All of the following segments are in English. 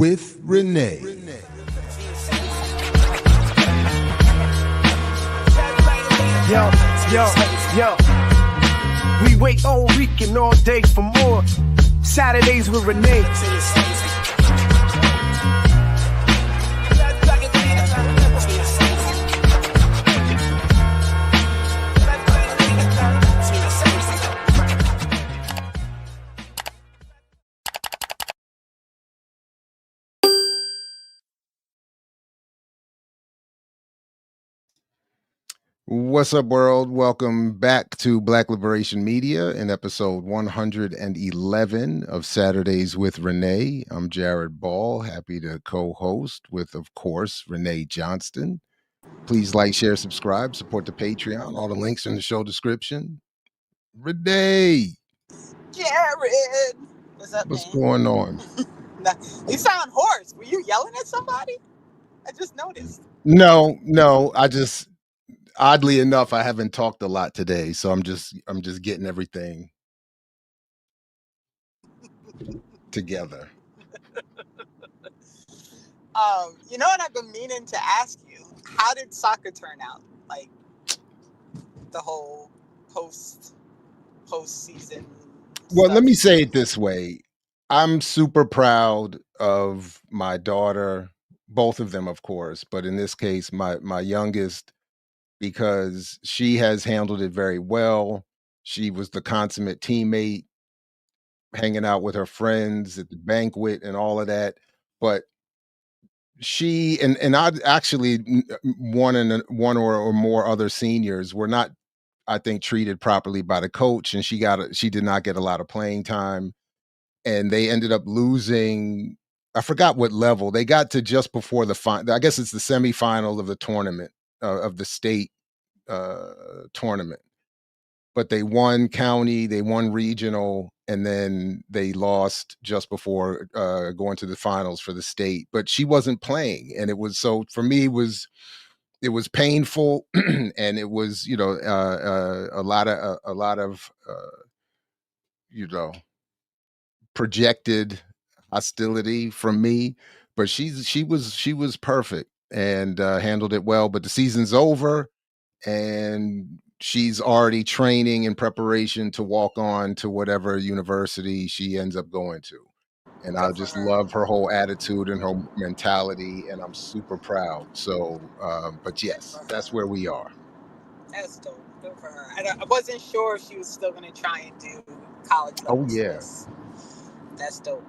with Renee. Yo. We wait all week and all day for more Saturdays with Renee. What's up, world? Welcome back to Black Liberation Media in episode 111 of Saturdays with Renee. I'm Jared Ball, happy to co-host with, of course, Renee Johnston. Please like, share, subscribe, support the Patreon. All the links in the show description. Renee! Jared! What's up, What's man? going on? You sound hoarse. Were you yelling at somebody? I just noticed. No, I just... Oddly enough, I haven't talked a lot today, so I'm just getting everything together. You know what I've been meaning to ask you? How did soccer turn out? Like the whole postseason. Well, stuff. let me say it this way. I'm super proud of my daughter, both of them, of course, but in this case, my youngest, because she has handled it very well. She was the consummate teammate, hanging out with her friends at the banquet and all of that. But she and I actually one or more other seniors were not, I think, treated properly by the coach, and she did not get a lot of playing time, and they ended up losing. I forgot what level they got to just before the final. I guess it's the semifinal of the tournament of the state tournament. But they won county, they won regional, and then they lost just before going to the finals for the state. But she wasn't playing, and it was, so for me, it was painful, and it was, a lot of projected hostility from me. But she was perfect and handled it well. But the season's over, and she's already training in preparation to walk on to whatever university she ends up going to. And I just love her whole attitude and her mentality, and I'm super proud. So, but yes, that's where we are. That's dope. Good for her. I wasn't sure if she was still going to try and do college level. Oh yeah, that's dope.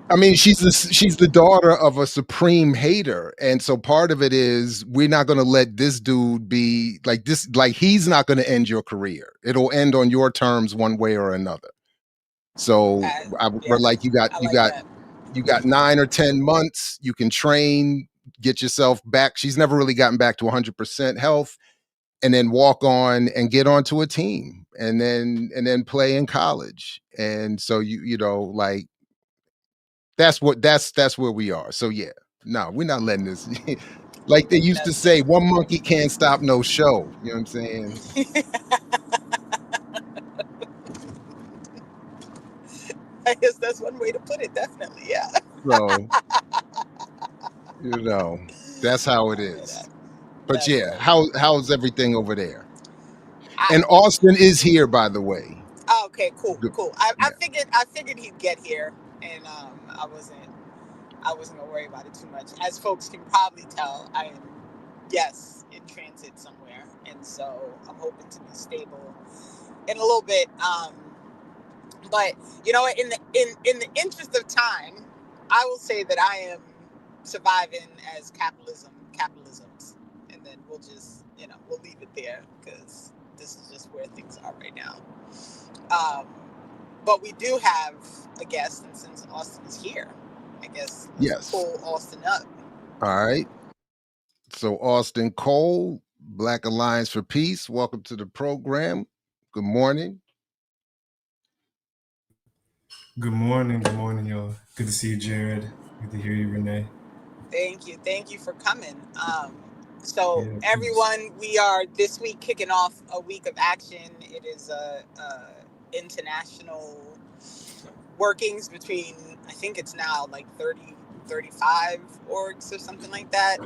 I mean, she's the daughter of a supreme hater, and so part of it is we're not going to let this dude be like this. Like, he's not going to end your career. It'll end on your terms, one way or another. So we're like, you got 9 or 10 months. You can train, get yourself back. She's never really gotten back to 100% health, and then walk on and get onto a team, and then play in college. And so like. That's where we are. So yeah, no, we're not letting this. Like they used to say, one monkey can't stop no show. You know what I'm saying? I guess that's one way to put it. Definitely, yeah. So, that's how it is. But yeah, how's everything over there? And Austin is here, by the way. Oh, okay, cool. I figured he'd get here, and I wasn't gonna worry about it too much. As folks can probably tell, I am in transit somewhere, and so I'm hoping to be stable in a little bit. But in the interest of time, I will say that I am surviving as capitalisms, and then we'll just we'll leave it there because this is just where things are right now. But we do have a guest, and since Austin is here, I guess let's pull Austin up. All right. So Austin Cole, Black Alliance for Peace, welcome to the program. Good morning. Good morning, y'all. Good to see you, Jared. Good to hear you, Renee. Thank you for coming. So everyone, we are this week kicking off a week of action. It is a international workings between, I think it's now like 30 35 orgs or something like that,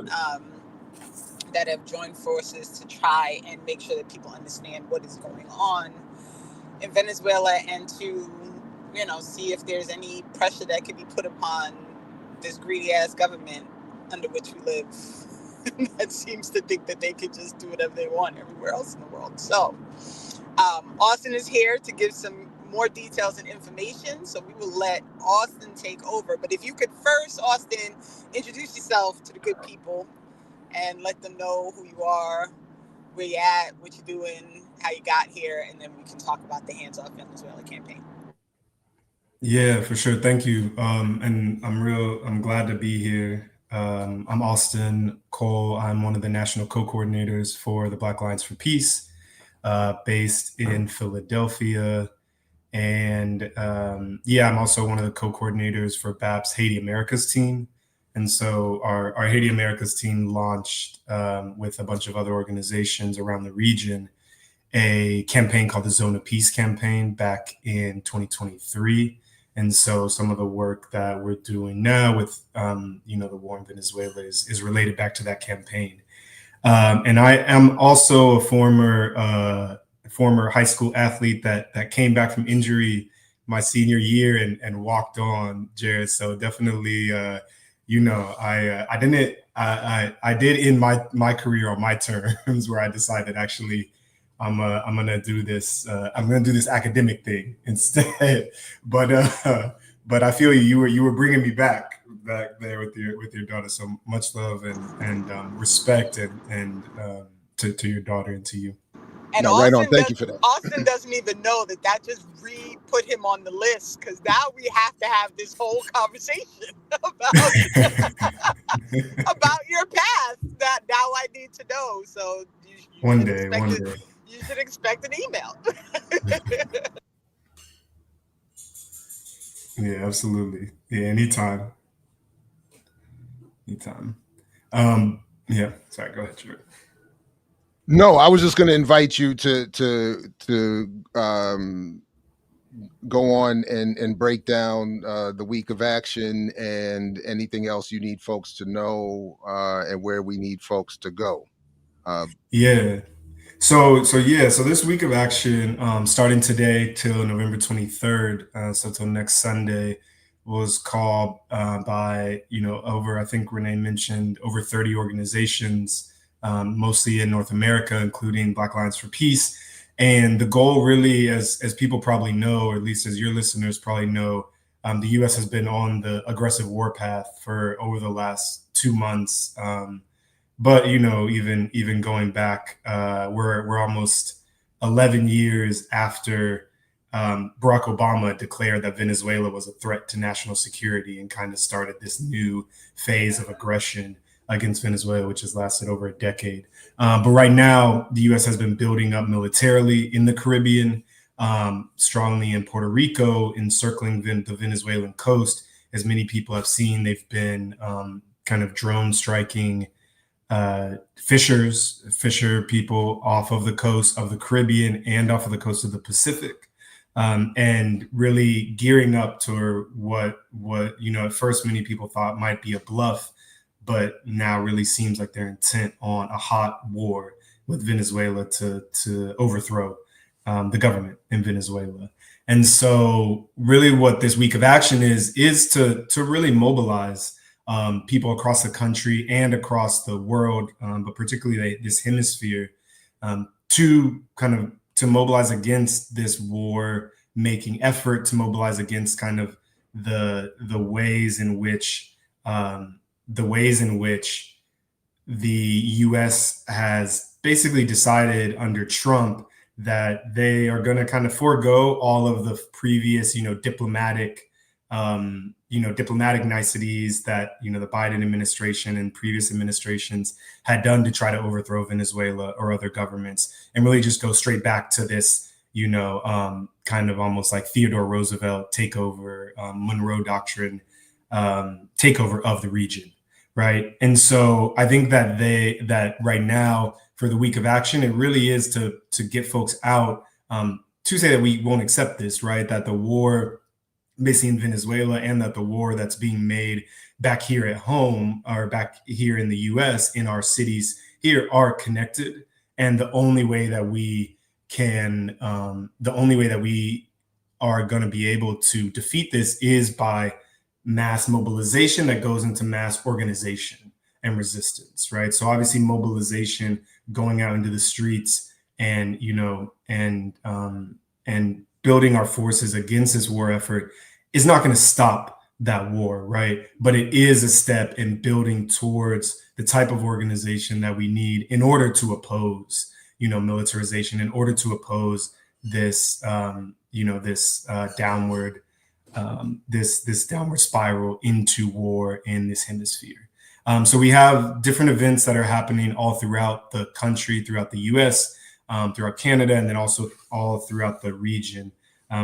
that have joined forces to try and make sure that people understand what is going on in Venezuela, and to, see if there's any pressure that could be put upon this greedy ass government under which we live that seems to think that they could just do whatever they want everywhere else in the world. So Austin is here to give some more details and information, so we will let Austin take over. But if you could first, Austin, introduce yourself to the good people and let them know who you are, where you at, what you're doing, how you got here, and then we can talk about the Hands Off Venezuela campaign. Yeah, for sure. Thank you. And I'm glad to be here. I'm Austin Cole. I'm one of the national co-coordinators for the Black Alliance for Peace, based in Philadelphia. And I'm also one of the co-coordinators for BAP's Haiti Americas team. And so our Haiti Americas team launched with a bunch of other organizations around the region a campaign called the Zone of Peace campaign back in 2023. And so some of the work that we're doing now with, the war in Venezuela is related back to that campaign. And I am also a former high school athlete that came back from injury my senior year and walked on, Jared. So definitely, I did end my career on my terms, where I decided actually I'm gonna do this. I'm gonna do this academic thing instead. But I feel you were bringing me back there with your daughter. So much love and respect and to your daughter and to you. And no, right on. Thank you for that. Austin doesn't even know that just put him on the list, because now we have to have this whole conversation about about your path that now I need to know. So one day. You should expect an email. Yeah, absolutely. Yeah, anytime. Yeah. Sorry, go ahead, Jared. No, I was just going to invite you to go on and break down the week of action and anything else you need folks to know, and where we need folks to go. Yeah. So this week of action, starting today till November 23rd, so till next Sunday, was called by over, I think Renee mentioned, over 30 organizations, mostly in North America, including Black Alliance for Peace. And the goal really, as people probably know, or at least as your listeners probably know, the U.S. has been on the aggressive war path for over the last 2 months. But even going back, we're almost 11 years after Barack Obama declared that Venezuela was a threat to national security and kind of started this new phase of aggression against Venezuela, which has lasted over a decade. But right now, the U.S. has been building up militarily in the Caribbean, strongly in Puerto Rico, encircling the Venezuelan coast. As many people have seen, they've been kind of drone striking fisher people off of the coast of the Caribbean and off of the coast of the Pacific, and really gearing up to what at first many people thought might be a bluff, but now really seems like they're intent on a hot war with Venezuela to overthrow the government in Venezuela. And so really what this week of action is to really mobilize people across the country and across the world, but particularly this hemisphere, to mobilize against this war-making effort, to mobilize against kind of the ways in which the U.S. has basically decided under Trump that they are going to kind of forego all of the previous, diplomatic niceties that, the Biden administration and previous administrations had done to try to overthrow Venezuela or other governments, and really just go straight back to this, kind of almost like Theodore Roosevelt takeover, Monroe Doctrine, takeover of the region. Right. And so I think that right now for the week of action, it really is to get folks out, to say that we won't accept this, right? That the war basically in Venezuela, and that the war that's being made back here at home or back here in the US, in our cities here, are connected. And the only way that we can, the only way that we are going to be able to defeat this is by mass mobilization that goes into mass organization and resistance, right? So obviously mobilization, going out into the streets and, and building our forces against this war effort is not going to stop that war, right? But it is a step in building towards the type of organization that we need in order to oppose, militarization, in order to oppose this, downward, this downward spiral into war in this hemisphere. So we have different events that are happening all throughout the country, throughout the U.S., throughout Canada, and then also all throughout the region.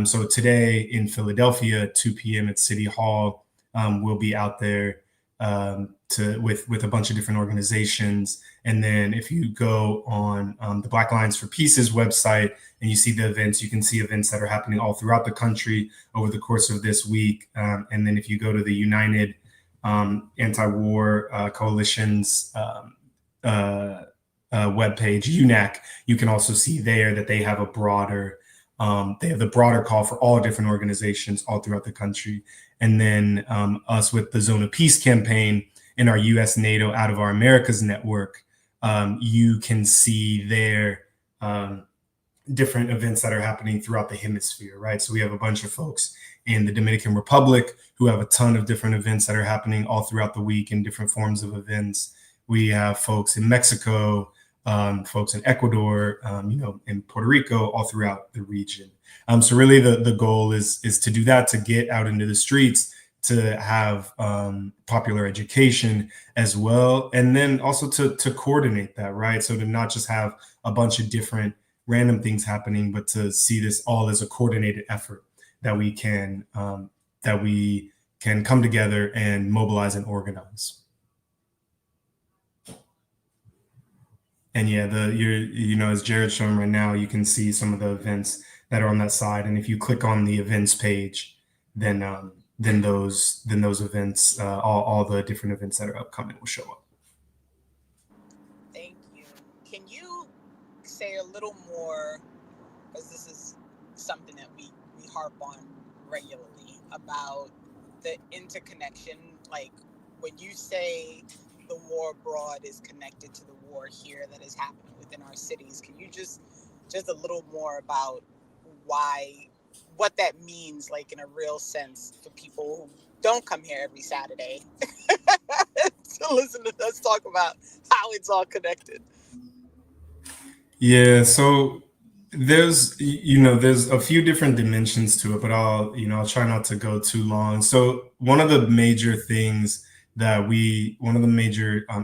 So today in Philadelphia, 2 p.m. at City Hall, we'll be out there with a bunch of different organizations. And then if you go on the Black Lions for Peace's website and you see the events, you can see events that are happening all throughout the country over the course of this week. And then if you go to the United Anti-War Coalition's webpage, UNAC, you can also see there that they have a broader the broader call for all different organizations all throughout the country. And then us with the Zone of Peace campaign in our U.S. NATO Out of Our Americas network, you can see there different events that are happening throughout the hemisphere, right? So we have a bunch of folks in the Dominican Republic who have a ton of different events that are happening all throughout the week in different forms of events. We have folks in Mexico, folks in Ecuador, in Puerto Rico, all throughout the region. So really the goal is to do that, to get out into the streets, to have popular education as well. And then also to coordinate that, right? So to not just have a bunch of different random things happening, but to see this all as a coordinated effort that we can come together and mobilize and organize. And yeah, as Jared's showing right now, you can see some of the events that are on that side. And if you click on the events page, then those events, all the different events that are upcoming will show up. Thank you. Can you say a little more, because this is something that we harp on regularly, about the interconnection? Like when you say the war abroad is connected to the war here that is happening within our cities, can you just a little more about what that means, like in a real sense, for people who don't come here every Saturday to listen to us talk about how it's all connected? Yeah, so there's a few different dimensions to it, but I'll try not to go too long. So one of the major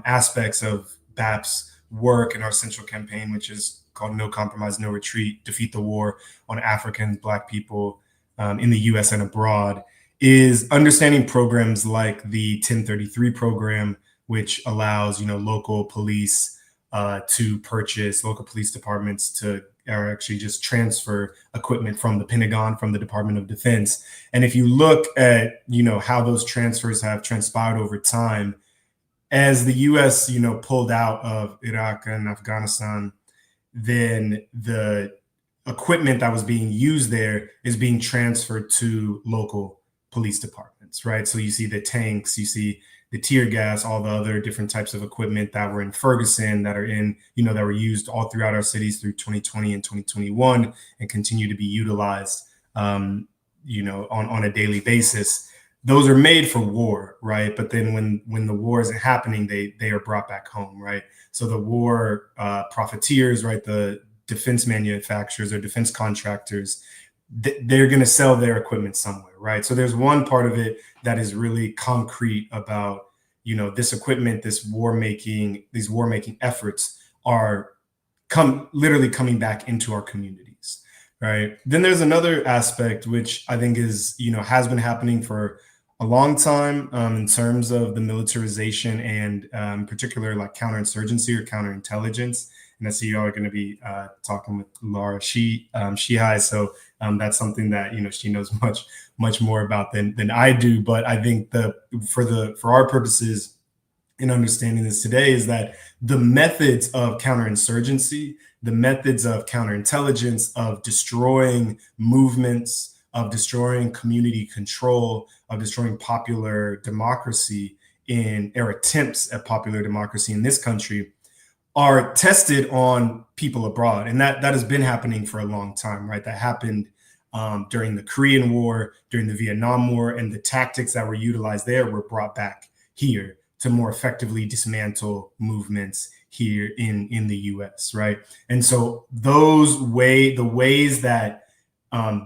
aspects of BAP's work in our central campaign, which is called No Compromise, No Retreat, Defeat the War on Africans, Black people in the US and abroad, is understanding programs like the 1033 program, which allows local police local police departments to actually just transfer equipment from the Pentagon, from the Department of Defense. And if you look at how those transfers have transpired over time, as the US pulled out of Iraq and Afghanistan, then the equipment that was being used there is being transferred to local police departments, right? So you see the tanks, you see the tear gas, all the other different types of equipment that were in Ferguson, that are in, that were used all throughout our cities through 2020 and 2021 and continue to be utilized, on a daily basis. Those are made for war, right? But then when the war isn't happening, they are brought back home, right? So the war profiteers, right, the defense manufacturers or defense contractors, they're going to sell their equipment somewhere, right? So there's one part of it that is really concrete about, this equipment, these war making efforts are literally coming back into our communities, right? Then there's another aspect, which I think is, has been happening for a long time in terms of the militarization and in particular like counterinsurgency or counterintelligence. I see y'all are going to be talking with Lara Sheehi. So that's something that she knows much more about than I do. But I think for our purposes in understanding this today is that the methods of counterinsurgency, the methods of counterintelligence, of destroying movements, of destroying community control, of destroying popular democracy or attempts at popular democracy in this country are tested on people abroad. And that has been happening for a long time, right? That happened during the Korean War, during the Vietnam War, and the tactics that were utilized there were brought back here to more effectively dismantle movements here in the US, right? And so the ways that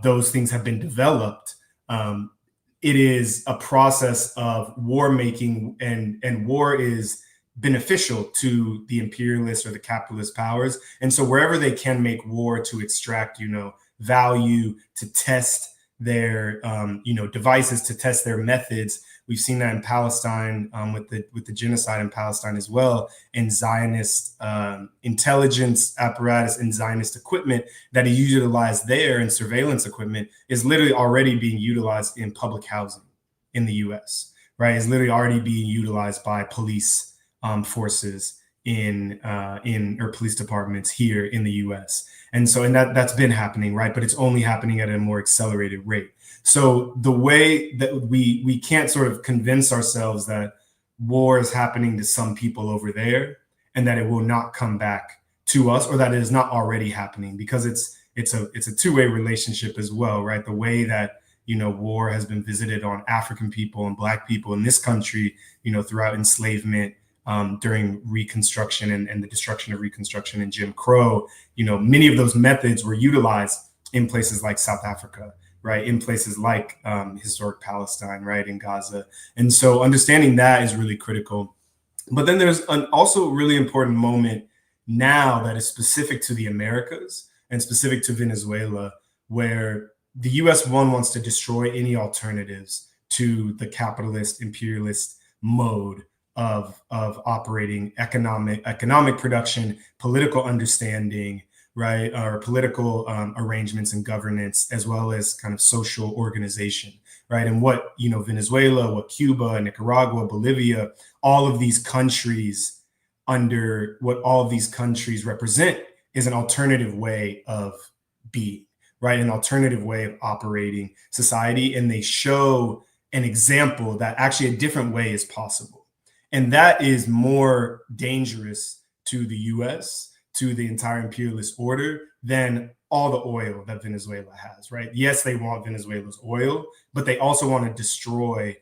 those things have been developed, it is a process of war making, and war is beneficial to the imperialist or the capitalist powers. And so wherever they can make war to extract, value, to test their, devices, to test their methods. We've seen that in Palestine with the genocide in Palestine as well, and Zionist intelligence apparatus and Zionist equipment that is utilized there, and surveillance equipment is literally already being utilized in public housing in the U.S. Right? It's literally already being utilized by police forces or police departments here in the U.S. And so, that's been happening, right? But it's only happening at a more accelerated rate. So the way that we can't sort of convince ourselves that war is happening to some people over there and that it will not come back to us, or that it is not already happening, because it's a two-way relationship as well, right? The way that war has been visited on African people and Black people in this country, throughout enslavement, during Reconstruction and the destruction of Reconstruction and Jim Crow, many of those methods were utilized in places like South Africa, right? In places like historic Palestine, right? In Gaza. And so understanding that is really critical. But then there's also a really important moment now that is specific to the Americas and specific to Venezuela, where the US wants to destroy any alternatives to the capitalist imperialist mode of operating economic production, political understanding, right, or political arrangements and governance, as well as kind of social organization, right? And what Venezuela, what Cuba, Nicaragua, Bolivia, all of these countries represent is an alternative way of being, right? An alternative way of operating society, and they show an example that actually a different way is possible. And that is more dangerous to the US, to the entire imperialist order, than all the oil that Venezuela has, right? Yes, they want Venezuela's oil, but they also want to destroy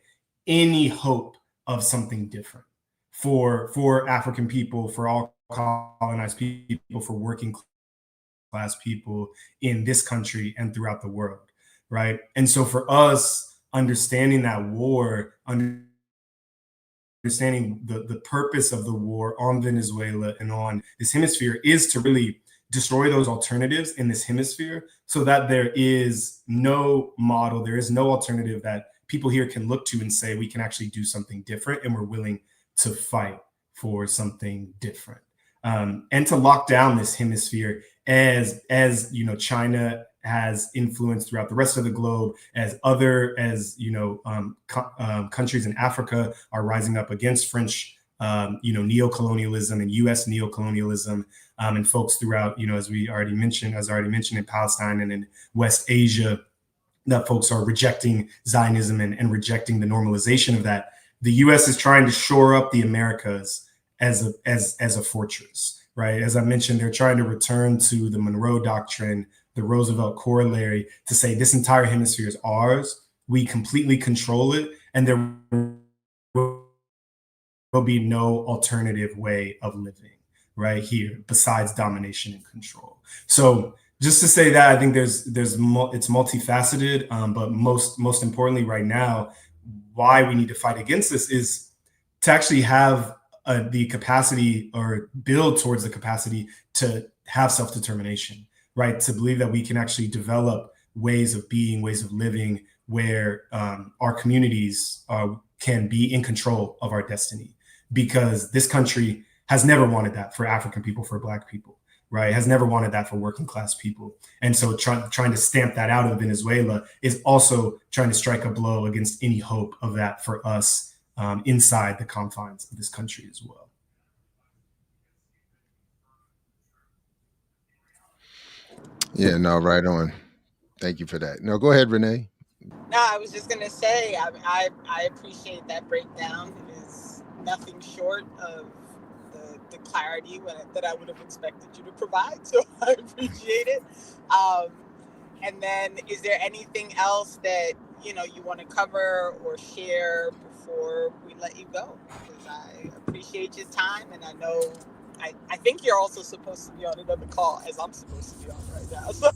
any hope of something different for African people, for all colonized people, for working class people in this country and throughout the world, right? And so for us, understanding that war, understanding the purpose of the war on Venezuela and on this hemisphere is to really destroy those alternatives in this hemisphere, so that there is no model, there is no alternative that people here can look to and say, we can actually do something different, and we're willing to fight for something different. And to lock down this hemisphere as China has influence throughout the rest of the globe, as countries in Africa are rising up against French, neocolonialism and U.S. neocolonialism, and folks throughout, as I already mentioned in Palestine and in West Asia, that folks are rejecting Zionism and rejecting the normalization of that. The U.S. is trying to shore up the Americas as a fortress, right? As I mentioned, they're trying to return to the Monroe Doctrine, the Roosevelt Corollary, to say this entire hemisphere is ours. We completely control it, and there will be no alternative way of living right here besides domination and control. So just to say that, I think it's multifaceted, but most importantly right now, why we need to fight against this is to actually have the capacity, or build towards the capacity, to have self-determination, right? To believe that we can actually develop ways of being, ways of living, where our communities can be in control of our destiny. Because this country has never wanted that for African people, for Black people, right? Has never wanted that for working class people. And so trying to stamp that out of Venezuela is also trying to strike a blow against any hope of that for us inside the confines of this country as well. Yeah, no, right on. Thank you for that. No, go ahead, Renee. No, I was just gonna say I appreciate that breakdown. It is nothing short of the clarity that I would have expected you to provide. So I appreciate it. And then, is there anything else that you want to cover or share before we let you go? Because I appreciate your time, and I know I think you're also supposed to be on another call, as I'm supposed to be on right now. So.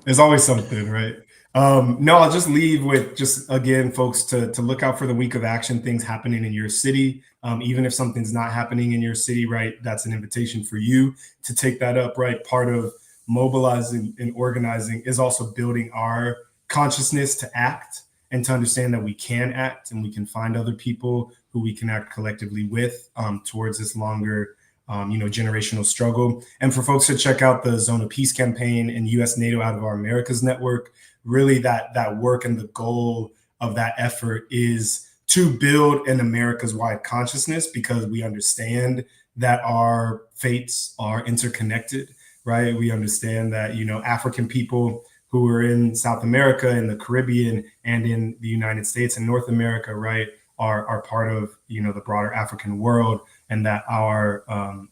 There's always something, right? No, I'll just leave with just, again, folks, to look out for the week of action, things happening in your city. Even if something's not happening in your city, right, that's an invitation for you to take that up, right? Part of mobilizing and organizing is also building our consciousness to act and to understand that we can act and we can find other people who we can act collectively with towards this longer generational struggle. And for folks to check out the Zone of Peace campaign and U.S. NATO Out of Our Americas network, really that work and the goal of that effort is to build an America's wide consciousness, because we understand that our fates are interconnected, right? We understand that, African people who are in South America, in the Caribbean, and in the United States and North America, right, are part of, the broader African world, and that our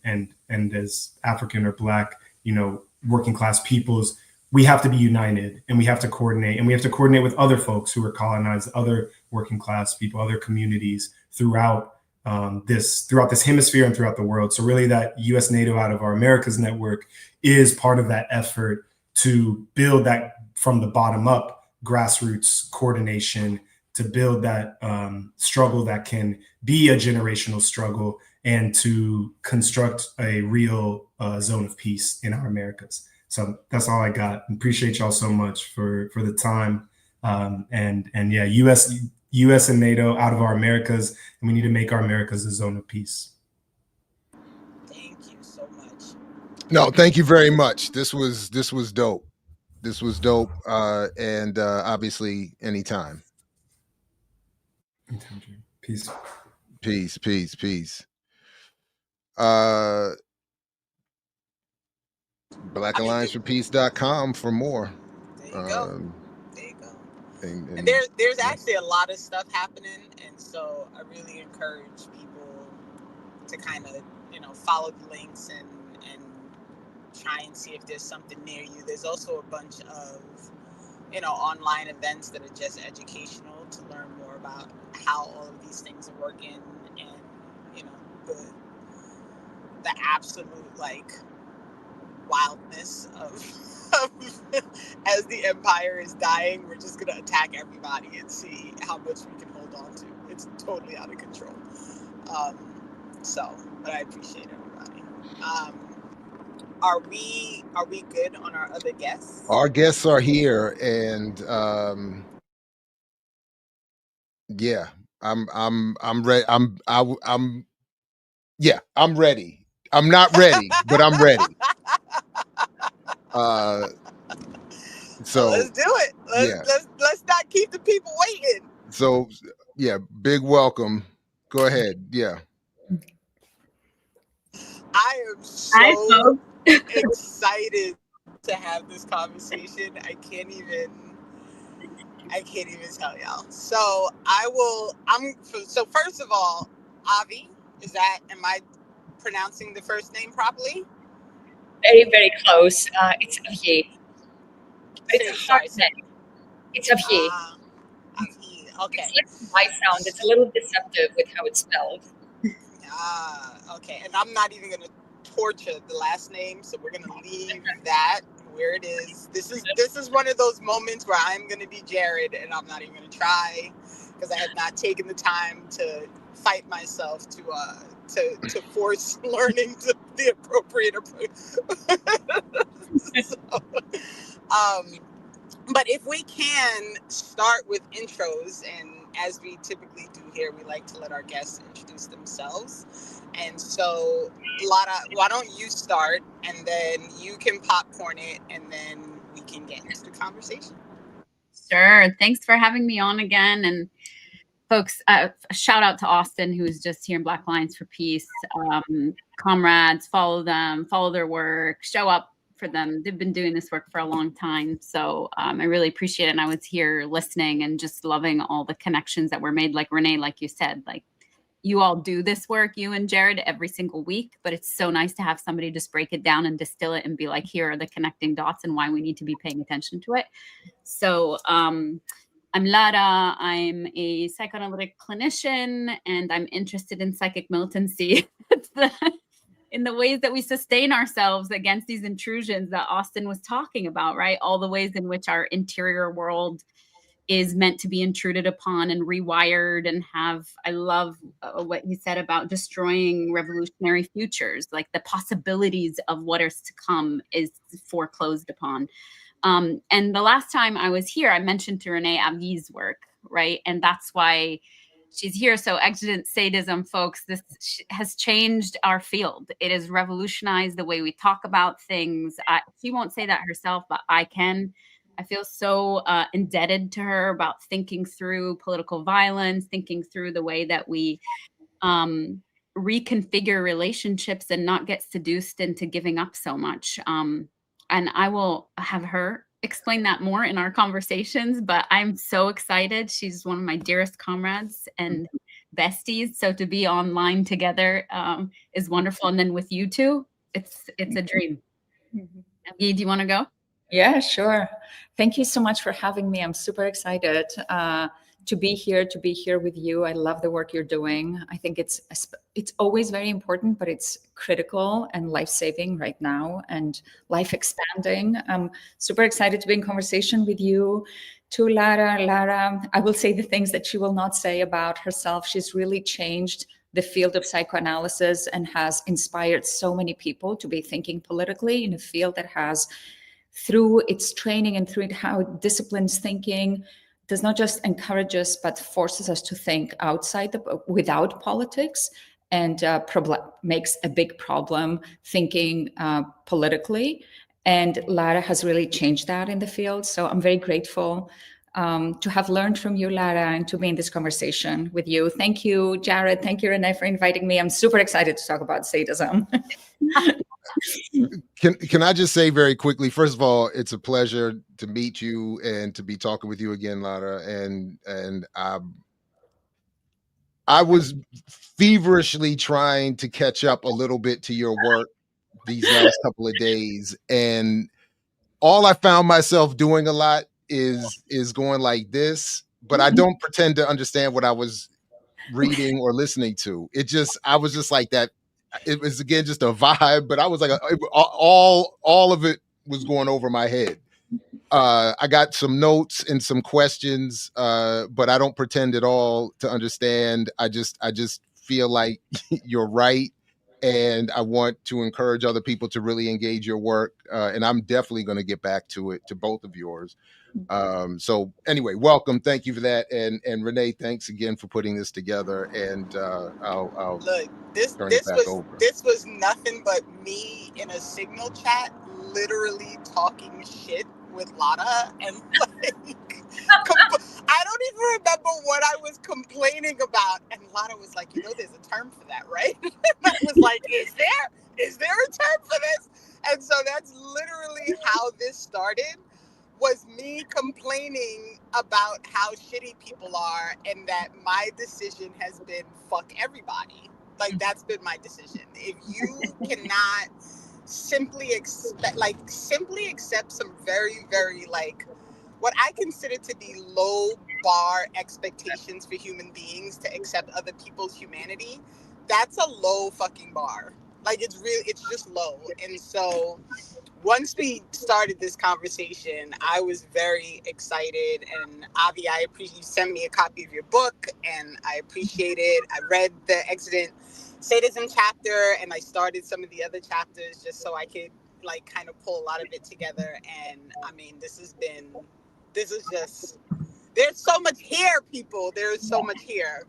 and as African or Black, working class peoples, we have to be united and we have to coordinate with other folks who are colonized, other working class people, other communities throughout this hemisphere and throughout the world. So really that U.S. NATO Out of Our Americas network is part of that effort to build that from the bottom up grassroots coordination, to build that struggle that can be a generational struggle, and to construct a real zone of peace in our Americas. So that's all I got. Appreciate y'all so much for the time. And yeah, U.S. and NATO Out of Our Americas, and we need to make our Americas a zone of peace. Thank you so much. No, thank you very much. This was dope. This was dope. And obviously, anytime. Peace. Peace, peace, peace. BlackAllianceForPeace.com for more. There you go. There you go. And there's actually a lot of stuff happening, and so I really encourage people to kind of follow the links and try and see if there's something near you. There's also a bunch of online events that are just educational to learn more about how all of these things are working, and the absolute wildness of as the empire is dying, we're just gonna attack everybody and see how much we can hold on to. It's totally out of control. But I appreciate everybody. Are we good on our other guests? Our guests are here, and yeah, I'm ready. I'm ready. I'm not ready, but I'm ready. So let's do it. Let's not keep the people waiting. So yeah, big welcome. Go ahead. Yeah. I am so excited to have this conversation. I can't even tell y'all. So so first of all, Avgi, am I pronouncing the first name properly? Very, very close. It's Avgi. But it's a hard name. It's Avgi. Avgi. Okay. It's like my sound. It's a little deceptive with how it's spelled. Okay. And I'm not even going to torture the last name, so we're going to leave that where it is. This is one of those moments where I'm going to be Jared, and I'm not even going to try, because I have not taken the time to fight myself to force learning to the appropriate approach. But if we can start with intros, and as we typically do here, we like to let our guests introduce themselves. And so, Lara, why don't you start, and then you can popcorn it, and then we can get into the conversation. Sure. Thanks for having me on again. And folks, a shout out to Austin, who's just here in Black Lions for Peace. Comrades, follow them, follow their work, show up for them. They've been doing this work for a long time. So I really appreciate it. And I was here listening and just loving all the connections that were made. Like Renee, like you said, like you all do this work, you and Jared, every single week, but it's so nice to have somebody just break it down and distill it and be like, here are the connecting dots and why we need to be paying attention to it. So I'm Lara. I'm a psychoanalytic clinician, and I'm interested in psychic militancy in the ways that we sustain ourselves against these intrusions that Austin was talking about, right? All the ways in which our interior world is meant to be intruded upon and rewired and have, I love what he said about destroying revolutionary futures, like the possibilities of what is to come is foreclosed upon. And the last time I was here, I mentioned to Renee Avgi's work, right? And that's why she's here. So Exigent Sadism, folks, this has changed our field. It has revolutionized the way we talk about things. She won't say that herself, but I can. I feel so indebted to her about thinking through political violence, thinking through the way that we reconfigure relationships and not get seduced into giving up so much. And I will have her explain that more in our conversations, but I'm so excited. She's one of my dearest comrades and besties. So to be online together is wonderful. And then with you two, it's a dream. Avgi, do you want to go? Yeah, sure. Thank you so much for having me. I'm super excited to be here with you. I love the work you're doing. I think it's always very important, but it's critical and life-saving right now and life-expanding. I'm super excited to be in conversation with you. To Lara, I will say the things that she will not say about herself. She's really changed the field of psychoanalysis and has inspired so many people to be thinking politically in a field that has, through its training and through how it disciplines thinking, does not just encourage us, but forces us to think without politics, and makes a big problem thinking politically. And Lara has really changed that in the field. So I'm very grateful to have learned from you, Lara, and to be in this conversation with you. Thank you, Jared. Thank you, Renee, for inviting me. I'm super excited to talk about sadism. Can I just say very quickly, first of all, it's a pleasure to meet you and to be talking with you again, Lara. And I was feverishly trying to catch up a little bit to your work these last couple of days. And all I found myself doing a lot is going like this, but I don't pretend to understand what I was reading or listening to. I was just like that. It was, again, just a vibe, but I was like, all of it was going over my head. I got some notes and some questions, but I don't pretend at all to understand. I just feel like you're right. And I want to encourage other people to really engage your work. And I'm definitely going to get back to both of yours. So anyway, welcome. Thank you for that. And Renee, thanks again for putting this together. And I'll look, this was nothing but me in a Signal chat, literally talking shit with Lara, and like I don't even remember what I was complaining about. And Lara was like, there's a term for that, right? And I was like, is there a term for this? And so that's literally how this started. Was me complaining about how shitty people are, and that my decision has been fuck everybody. Like, that's been my decision. If you cannot simply accept some very, very, like, what I consider to be low bar expectations for human beings to accept other people's humanity, that's a low fucking bar. Like, it's just low. And so once we started this conversation, I was very excited. And Avi, I appreciate you sent me a copy of your book, and I appreciate it. I read the Exigent Sadism chapter, and I started some of the other chapters just so I could like kind of pull a lot of it together. And I mean, this is just there's so much here, people. There's so much here.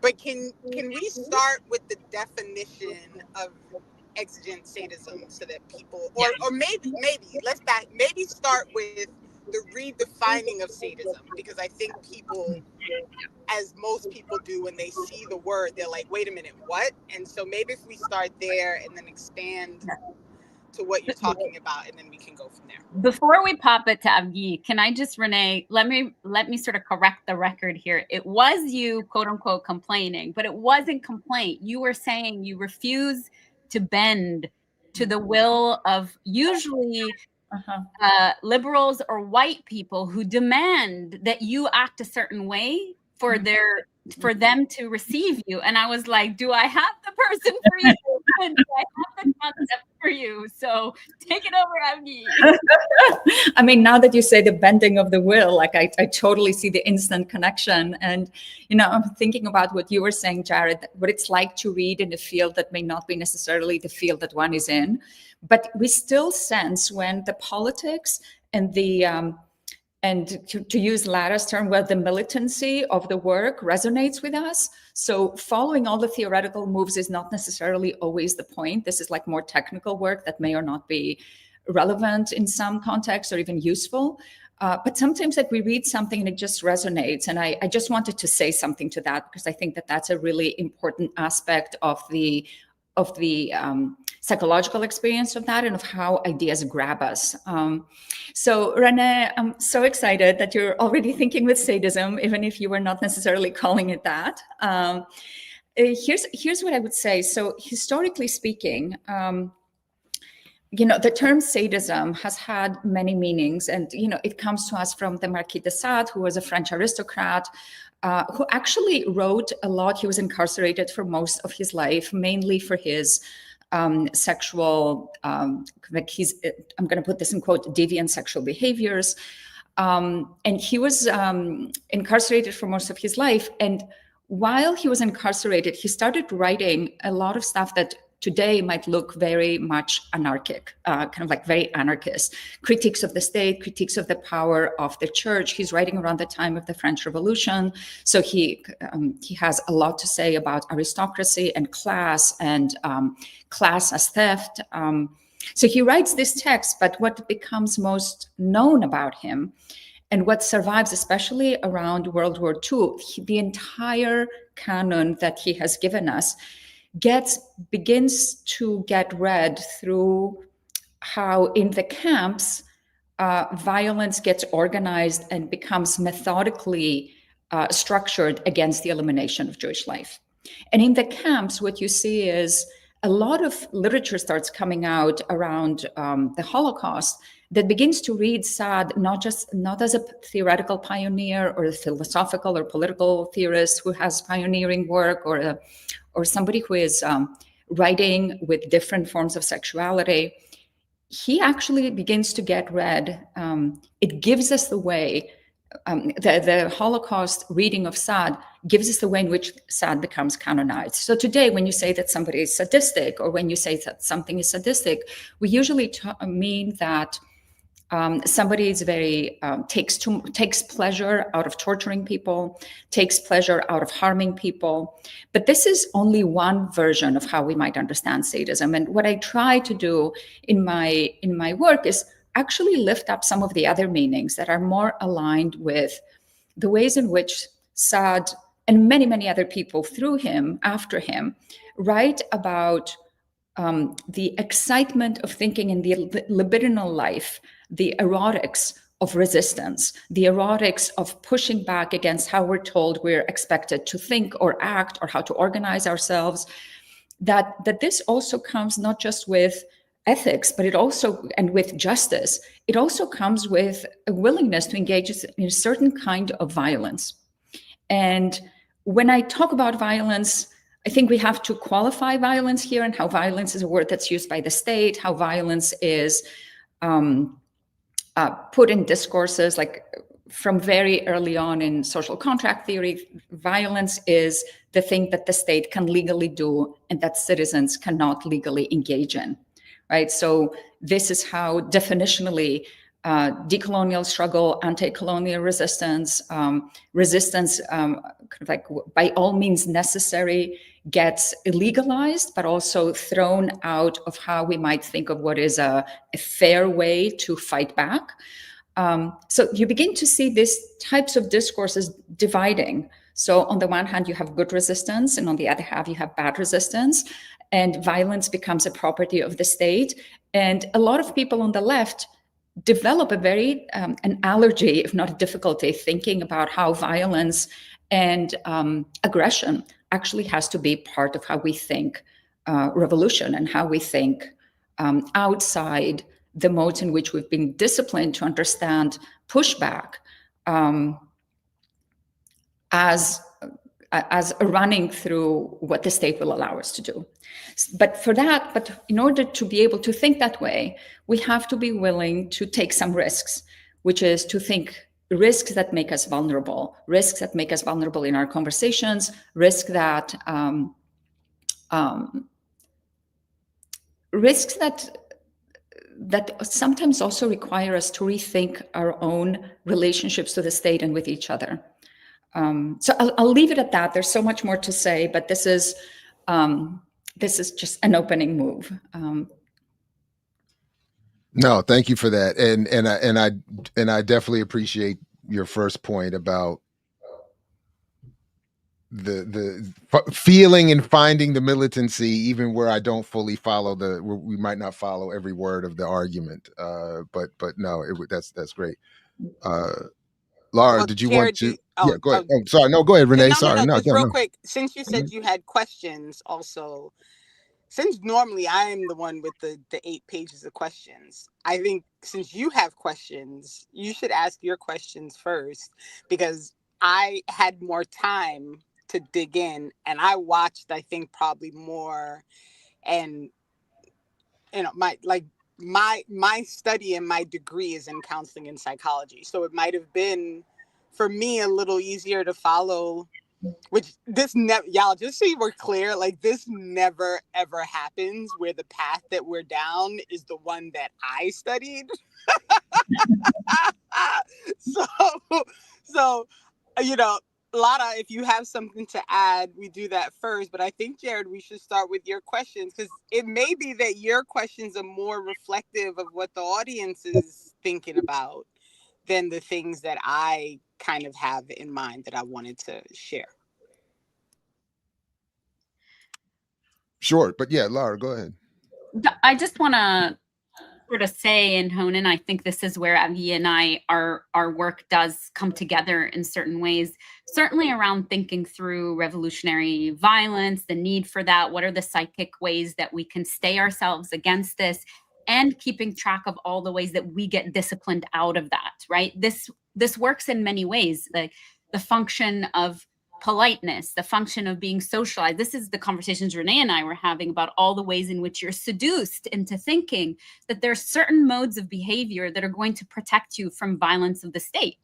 But can we start with the definition of exigent sadism so that people, or maybe maybe start with the redefining of sadism, because I think people, as most people do, when they see the word, they're like, wait a minute, what? And so maybe if we start there and then expand to what you're talking about, and then we can go from there. Before we pop it to Avgi, can I just, Renee, let me sort of correct the record here. It was you, quote unquote, complaining, but it wasn't complaint. You were saying you refuse to bend to the will of usually liberals or white people who demand that you act a certain way for them to receive you. And I was like, do I have the person for you? Do I have the concept for you? So take it over, Avgi. I mean, now that you say the bending of the will, like I totally see the instant connection. And, I'm thinking about what you were saying, Jared, what it's like to read in a field that may not be necessarily the field that one is in. But we still sense when the politics and the and to use Lara's term, where the militancy of the work resonates with us. So following all the theoretical moves is not necessarily always the point. This is like more technical work that may or not be relevant in some contexts or even useful. But sometimes that we read something and it just resonates. And I just wanted to say something to that, because I think that that's a really important aspect of the psychological experience of that and of how ideas grab us. So Renee, I'm so excited that you're already thinking with sadism, even if you were not necessarily calling it that. Here's what I would say. So historically speaking, the term sadism has had many meanings, and it comes to us from the Marquis de Sade, who was a French aristocrat, who actually wrote a lot. He was incarcerated for most of his life, mainly for his sexual, I'm going to put this in quote, deviant sexual behaviors. And he was incarcerated for most of his life. And while he was incarcerated, he started writing a lot of stuff that today might look very much anarchic, kind of like very anarchist. Critiques of the state, critiques of the power of the church. He's writing around the time of the French Revolution. So he has a lot to say about aristocracy and class as theft. So he writes this text, but what becomes most known about him and what survives, especially around World War II, the entire canon that he has given us begins to get read through how in the camps, violence gets organized and becomes methodically structured against the elimination of Jewish life. And in the camps, what you see is a lot of literature starts coming out around the Holocaust that begins to read Sade not as a theoretical pioneer or a philosophical or political theorist who has pioneering work, or somebody who is writing with different forms of sexuality. He actually begins to get read. It gives us the way, the Holocaust reading of Sade gives us the way in which Sade becomes canonized. So today, when you say that somebody is sadistic, or when you say that something is sadistic, we usually mean that somebody is takes pleasure out of torturing people, takes pleasure out of harming people. But this is only one version of how we might understand sadism. And what I try to do in my work is actually lift up some of the other meanings that are more aligned with the ways in which Sade and many, many other people through him, after him, write about the excitement of thinking in the libidinal life, the erotics of resistance, the erotics of pushing back against how we're told we're expected to think or act or how to organize ourselves, that this also comes not just with ethics, but and with justice, it also comes with a willingness to engage in a certain kind of violence. And when I talk about violence, I think we have to qualify violence here, and how violence is a word that's used by the state, how violence is put in discourses, like from very early on in social contract theory, violence is the thing that the state can legally do and that citizens cannot legally engage in, right? So this is how definitionally decolonial struggle, anti-colonial resistance, resistance kind of like by all means necessary gets illegalized, but also thrown out of how we might think of what is a fair way to fight back. So you begin to see these types of discourses dividing. So on the one hand, you have good resistance, and on the other hand, you have bad resistance, and violence becomes a property of the state. And a lot of people on the left develop a very an allergy, if not a difficulty, thinking about how violence and aggression actually has to be part of how we think revolution and how we think outside the modes in which we've been disciplined to understand pushback as running through what the state will allow us to do. But in order to be able to think that way, we have to be willing to take some risks, which is to think risks that make us vulnerable in our conversations, risks that sometimes also require us to rethink our own relationships to the state and with each other. So I'll leave it at that. There's so much more to say, but this is just an opening move. No, thank you for that, and I definitely appreciate your first point about the feeling and finding the militancy, even where I don't fully follow we might not follow every word of the argument. But no, that's great. Laura, Well, did you Jared, want to? Yeah, go ahead. Oh, sorry. No, go ahead, Yeah, Renee. no, Sorry. No, just real no. quick. Since you said you had questions also, since normally I am the one with the 8 pages of questions, I think since you have questions, you should ask your questions first, because I had more time to dig in and I watched, I think, probably more. And, you know, my study and my degree is in counseling and psychology. So it might have been for me a little easier to follow, which y'all, just so we're clear, like this never ever happens where the path that we're down is the one that I studied. so you know, Lara, if you have something to add, we do that first. But I think, Jared, we should start with your questions, because it may be that your questions are more reflective of what the audience is thinking about than the things that I kind of have in mind that I wanted to share. Sure, but yeah, Lara, go ahead. I just want to sort of say and hone in. I think this is where Avgi and our work does come together in certain ways, certainly around thinking through revolutionary violence, the need for that. What are the psychic ways that we can stay ourselves against this, and keeping track of all the ways that we get disciplined out of that, right? This works in many ways, like the function of politeness, the function of being socialized. This is the conversations Renee and I were having about all the ways in which you're seduced into thinking that there's certain modes of behavior that are going to protect you from violence of the state,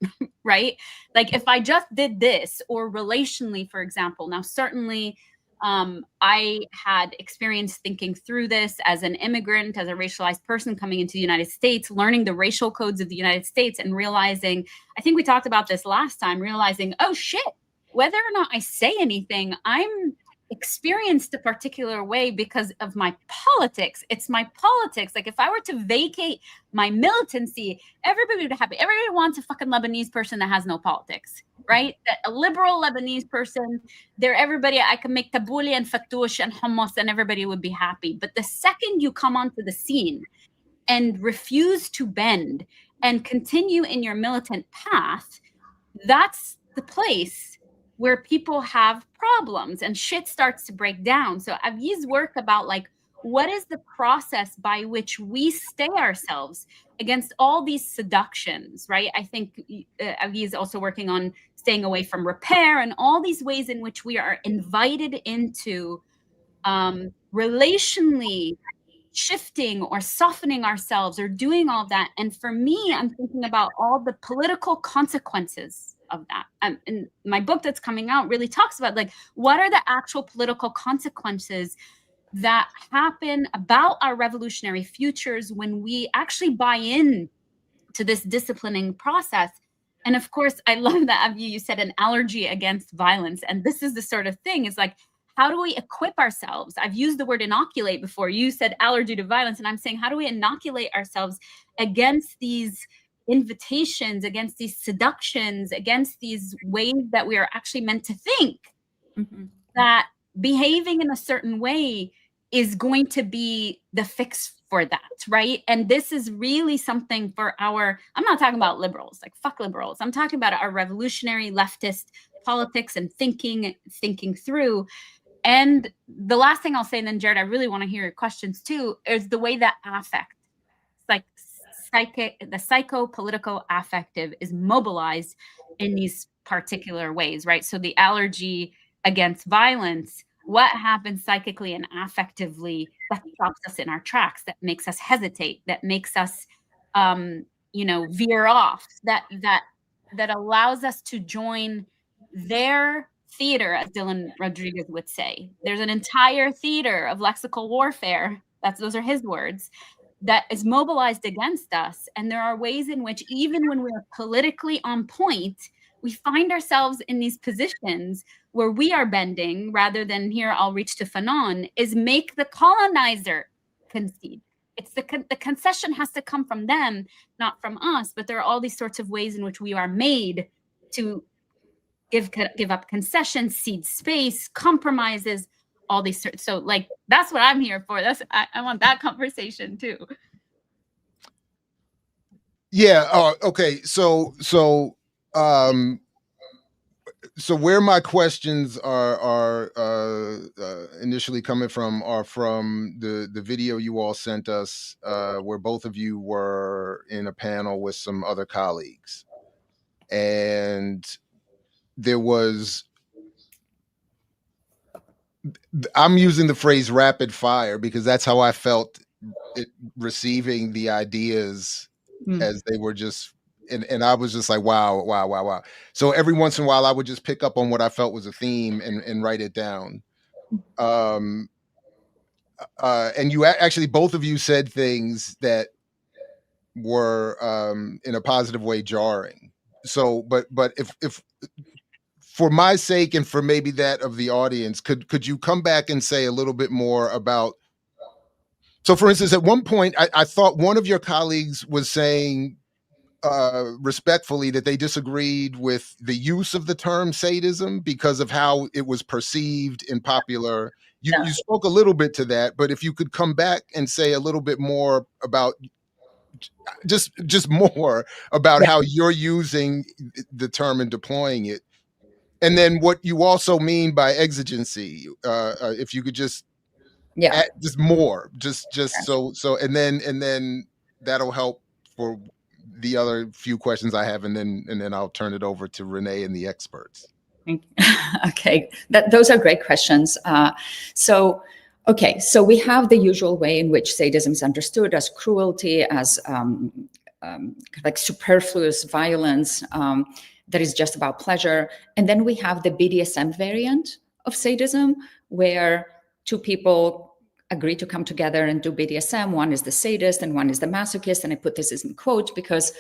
right? Like if I just did this, or relationally, for example. Now, certainly I had experience thinking through this as an immigrant, as a racialized person coming into the United States, learning the racial codes of the United States and realizing, I think we talked about this last time, realizing, oh shit, whether or not I say anything, I'm experienced a particular way because of my politics. It's my politics. Like if I were to vacate my militancy, everybody would be happy. Everybody wants a fucking Lebanese person that has no politics, right? That a liberal Lebanese person, everybody, I can make tabbouleh and fattoush and hummus and everybody would be happy. But the second you come onto the scene and refuse to bend and continue in your militant path, that's the place where people have problems and shit starts to break down. So Avgi's work about like, what is the process by which we stay ourselves against all these seductions, right? I think Avgi is also working on staying away from repair and all these ways in which we are invited into relationally shifting or softening ourselves or doing all that. And for me, I'm thinking about all the political consequences of that. And my book that's coming out really talks about like, what are the actual political consequences that happen about our revolutionary futures when we actually buy in to this disciplining process. And of course, I love that, Avgi, you said an allergy against violence. And this is the sort of thing, is like, how do we equip ourselves? I've used the word inoculate before. You said allergy to violence. And I'm saying, how do we inoculate ourselves against these invitations, against these seductions, against these ways that we are actually meant to think that behaving in a certain way is going to be the fix for that, right? And this is really something for I'm not talking about liberals, like fuck liberals. I'm talking about our revolutionary leftist politics and thinking through. And the last thing I'll say, and then Jared, I really want to hear your questions too, is the way that affect, like the psycho-political affective is mobilized in these particular ways, right? So the allergy against violence, what happens psychically and affectively that stops us in our tracks, that makes us hesitate, that makes us, veer off, that allows us to join their theater, as Dylan Rodriguez would say. There's an entire theater of lexical warfare, those are his words, that is mobilized against us. And there are ways in which, even when we're politically on point, we find ourselves in these positions where we are bending rather than, here, I'll reach to Fanon, is make the colonizer concede. It's the concession has to come from them, not from us. But there are all these sorts of ways in which we are made to give up concessions, cede space, compromises, all these sorts. So like, that's what I'm here for. I want that conversation too. Yeah. Okay. So where my questions are initially coming from are from the video you all sent us, where both of you were in a panel with some other colleagues, and there was, I'm using the phrase rapid fire because that's how I felt receiving the ideas as they were just, and I was just like, wow. So every once in a while I would just pick up on what I felt was a theme and write it down. And you actually, both of you said things that were in a positive way jarring. So, but if for my sake and for maybe that of the audience, could you come back and say a little bit more about, so for instance, at one point, I thought one of your colleagues was saying respectfully that they disagreed with the use of the term sadism because of how it was perceived in popular. You spoke a little bit to that, but if you could come back and say a little bit more about just more about how you're using the term and deploying it. And then what you also mean by exigency, if you could just add just more, so, and then that'll help for the other few questions I have, and then I'll turn it over to Renee and the experts. Okay, those are great questions. So we have the usual way in which sadism is understood as cruelty, as like superfluous violence that is just about pleasure. And then we have the BDSM variant of sadism, where two people agree to come together and do BDSM. One is the sadist and one is the masochist. And I put this in quote because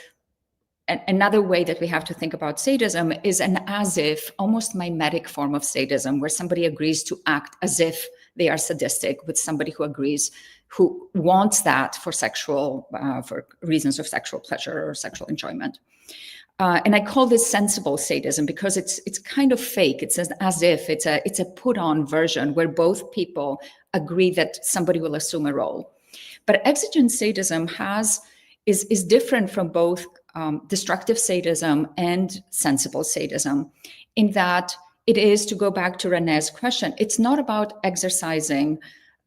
another way that we have to think about sadism is an as if, almost mimetic form of sadism, where somebody agrees to act as if they are sadistic with somebody who wants that for for reasons of sexual pleasure or sexual enjoyment. And I call this sensible sadism because it's kind of fake. It's as if it's a put-on version where both people agree that somebody will assume a role. But exigent sadism is different from both destructive sadism and sensible sadism, in that it is, to go back to Renee's question, it's not about exercising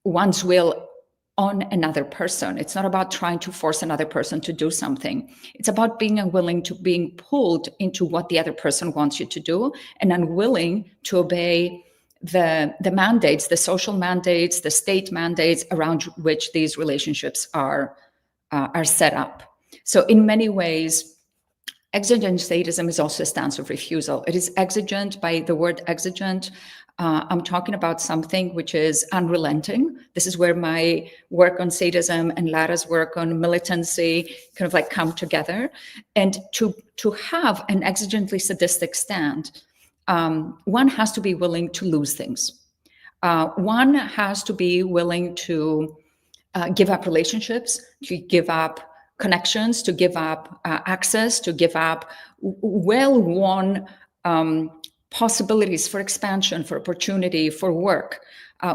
one's will on another person. It's not about trying to force another person to do something. It's about being unwilling to being pulled into what the other person wants you to do, and unwilling to obey the mandates, the social mandates, the state mandates around which these relationships are set up. So in many ways, exigent sadism is also a stance of refusal. It is exigent by the word exigent. I'm talking about something which is unrelenting. This is where my work on sadism and Lara's work on militancy kind of like come together. And to have an exigently sadistic stand, one has to be willing to lose things. One has to be willing to give up relationships, to give up connections, to give up access, to give up well-won possibilities for expansion, for opportunity, for work.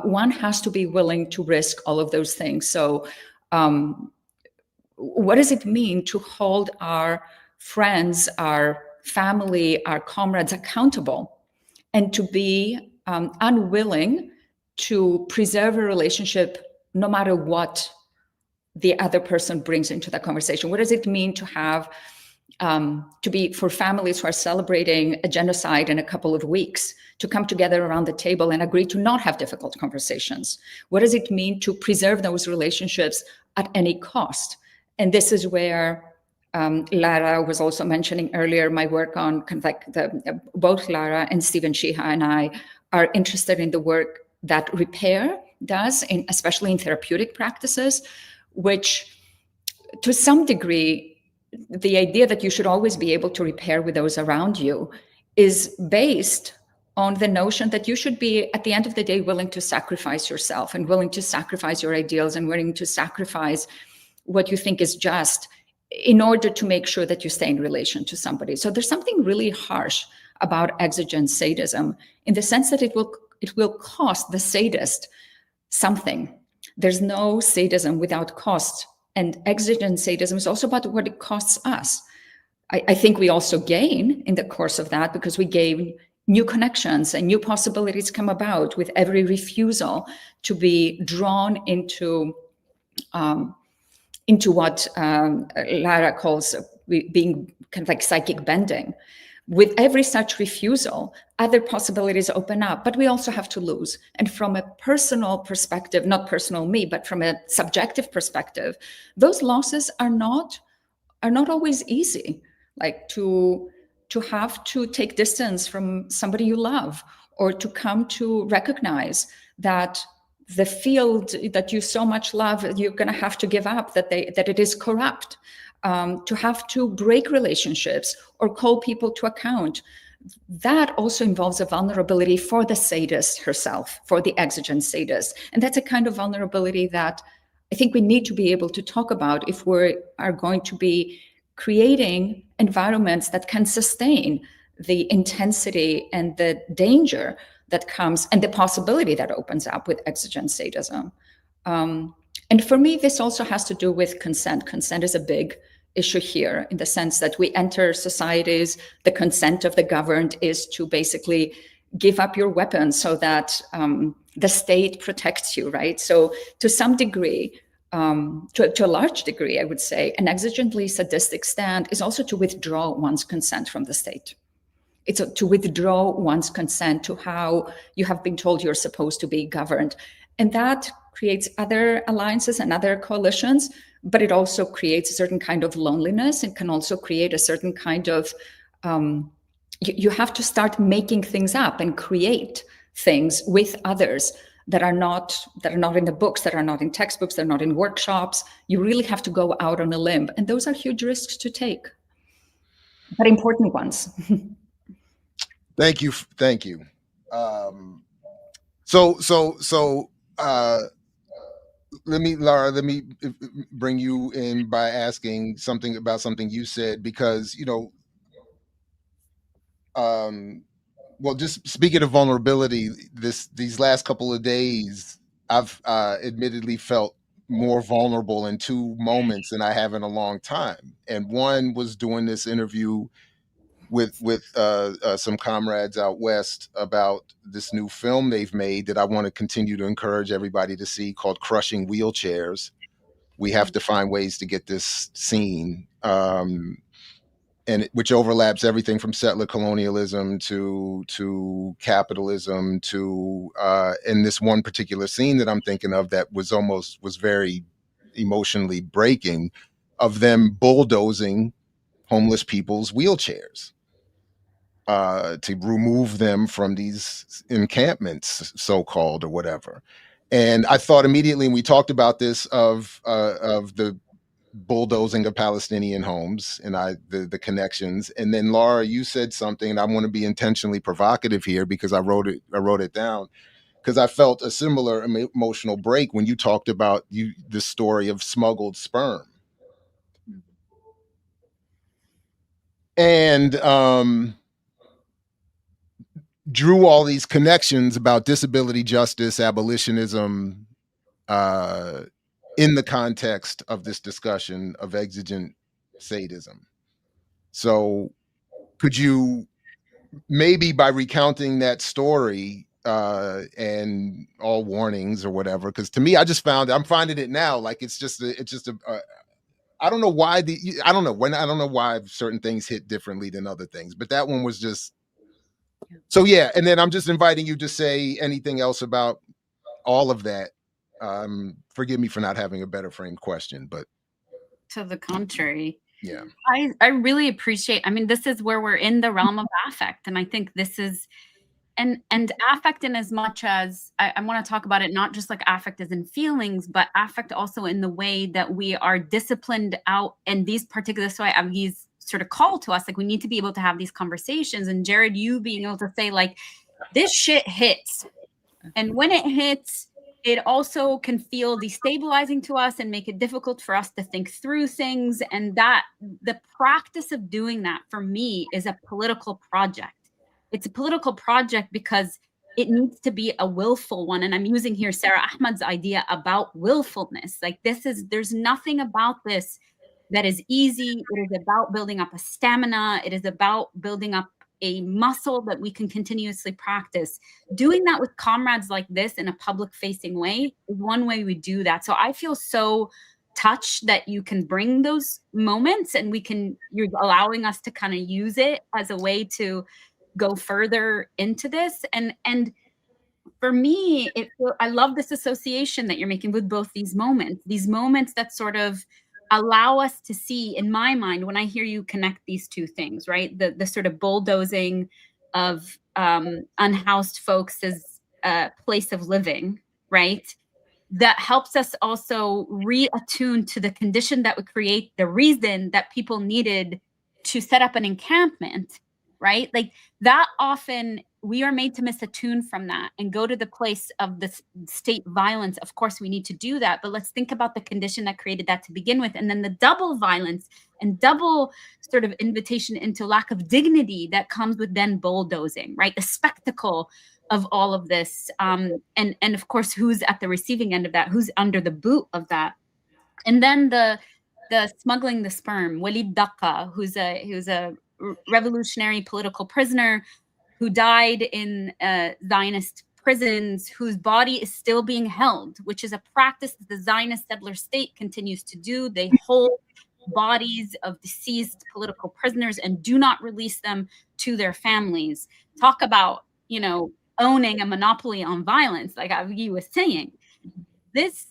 One has to be willing to risk all of those things. So what does it mean to hold our friends, our family, our comrades accountable, and to be unwilling to preserve a relationship no matter what the other person brings into the conversation? What does it mean to have to be, for families who are celebrating a genocide in a couple of weeks, to come together around the table and agree to not have difficult conversations? What does it mean to preserve those relationships at any cost? And this is where Lara was also mentioning earlier, my work on kind of like both Lara and Stephen Sheehi and I are interested in the work that repair does, especially in therapeutic practices, which to some degree, the idea that you should always be able to repair with those around you is based on the notion that you should be, at the end of the day, willing to sacrifice yourself and willing to sacrifice your ideals and willing to sacrifice what you think is just in order to make sure that you stay in relation to somebody. So there's something really harsh about exigent sadism in the sense that it will cost the sadist something. There's no sadism without cost. And exigent sadism is also about what it costs us. I think we also gain in the course of that because we gain new connections and new possibilities come about with every refusal to be drawn into what Lara calls being kind of like psychic bending. With every such refusal, other possibilities open up, but we also have to lose. And from a personal perspective, not personal me, but from a subjective perspective, those losses are not always easy. Like to have to take distance from somebody you love, or to come to recognize that the field that you so much love, you're going to have to give up, that it is corrupt. To have to break relationships or call people to account. That also involves a vulnerability for the sadist herself, for the exigent sadist. And that's a kind of vulnerability that I think we need to be able to talk about if we are going to be creating environments that can sustain the intensity and the danger that comes and the possibility that opens up with exigent sadism. And for me, this also has to do with consent. Consent is a big issue here in the sense that we enter societies, the consent of the governed is to basically give up your weapons so that the state protects you, right? So to some degree, to a large degree, I would say, an exigently sadistic stand is also to withdraw one's consent from the state. It's to withdraw one's consent to how you have been told you're supposed to be governed. And that creates other alliances and other coalitions, but it also creates a certain kind of loneliness. It can also create a certain kind of, you have to start making things up and create things with others that are not in the books, that are not in textbooks, that are not in workshops. You really have to go out on a limb. And those are huge risks to take, but important ones. Thank you. Thank you. Lara, let me bring you in by asking something about something you said, because, well, just speaking of vulnerability, these last couple of days, I've admittedly felt more vulnerable in two moments than I have in a long time. And one was doing this interview with some comrades out west about this new film they've made that I want to continue to encourage everybody to see, called Crushing Wheelchairs. We have to find ways to get this seen, which overlaps everything from settler colonialism to capitalism to in this one particular scene that I'm thinking of that was very emotionally breaking, of them bulldozing homeless people's wheelchairs. to remove them from these encampments, so-called, or whatever. And I thought immediately, and we talked about this, of the bulldozing of Palestinian homes, and the connections. And then Lara, you said something, and I want to be intentionally provocative here because I wrote it down, because I felt a similar emotional break when you talked about the story of smuggled sperm. And drew all these connections about disability justice, abolitionism, in the context of this discussion of exigent sadism. So could you, maybe by recounting that story, and all warnings or whatever, because to me, I'm finding it now, like it's just I don't know why I don't know why certain things hit differently than other things, but that one was just so, yeah. And then I'm just inviting you to say anything else about all of that. Forgive me for not having a better framed question, but to the contrary. yeah. I really appreciate, I mean, this is where we're in the realm of affect. And I think this is, and affect in as much as I want to talk about it, not just like affect as in feelings, but affect also in the way that we are disciplined out. And these particular, so Avgi's sort of call to us, like we need to be able to have these conversations. And Jared, you being able to say like, this shit hits. And when it hits, it also can feel destabilizing to us and make it difficult for us to think through things. And that the practice of doing that for me is a political project. It's a political project because it needs to be a willful one. And I'm using here Sarah Ahmad's idea about willfulness. Like there's nothing about this that is easy. It is about building up a stamina. It is about building up a muscle that we can continuously practice. Doing that with comrades like this in a public facing way is one way we do that. So I feel so touched that you can bring those moments and you're allowing us to kind of use it as a way to go further into this. And for me, I love this association that you're making with both these moments that sort of allow us to see, in my mind, when I hear you connect these two things, right? The sort of bulldozing of unhoused folks' place of living, right? That helps us also reattune to the condition that would create the reason that people needed to set up an encampment, right? Like that often we are made to misattune from that and go to the place of the state violence. Of course, we need to do that, but let's think about the condition that created that to begin with. And then the double violence and double sort of invitation into lack of dignity that comes with then bulldozing, right? The spectacle of all of this. And of course, who's at the receiving end of that, who's under the boot of that. And then the smuggling the sperm, Walid Daqqa, who's a revolutionary political prisoner who died in Zionist prisons, whose body is still being held, which is a practice that the Zionist settler state continues to do. They hold bodies of deceased political prisoners and do not release them to their families. Talk about, owning a monopoly on violence, like Avgi was saying. This,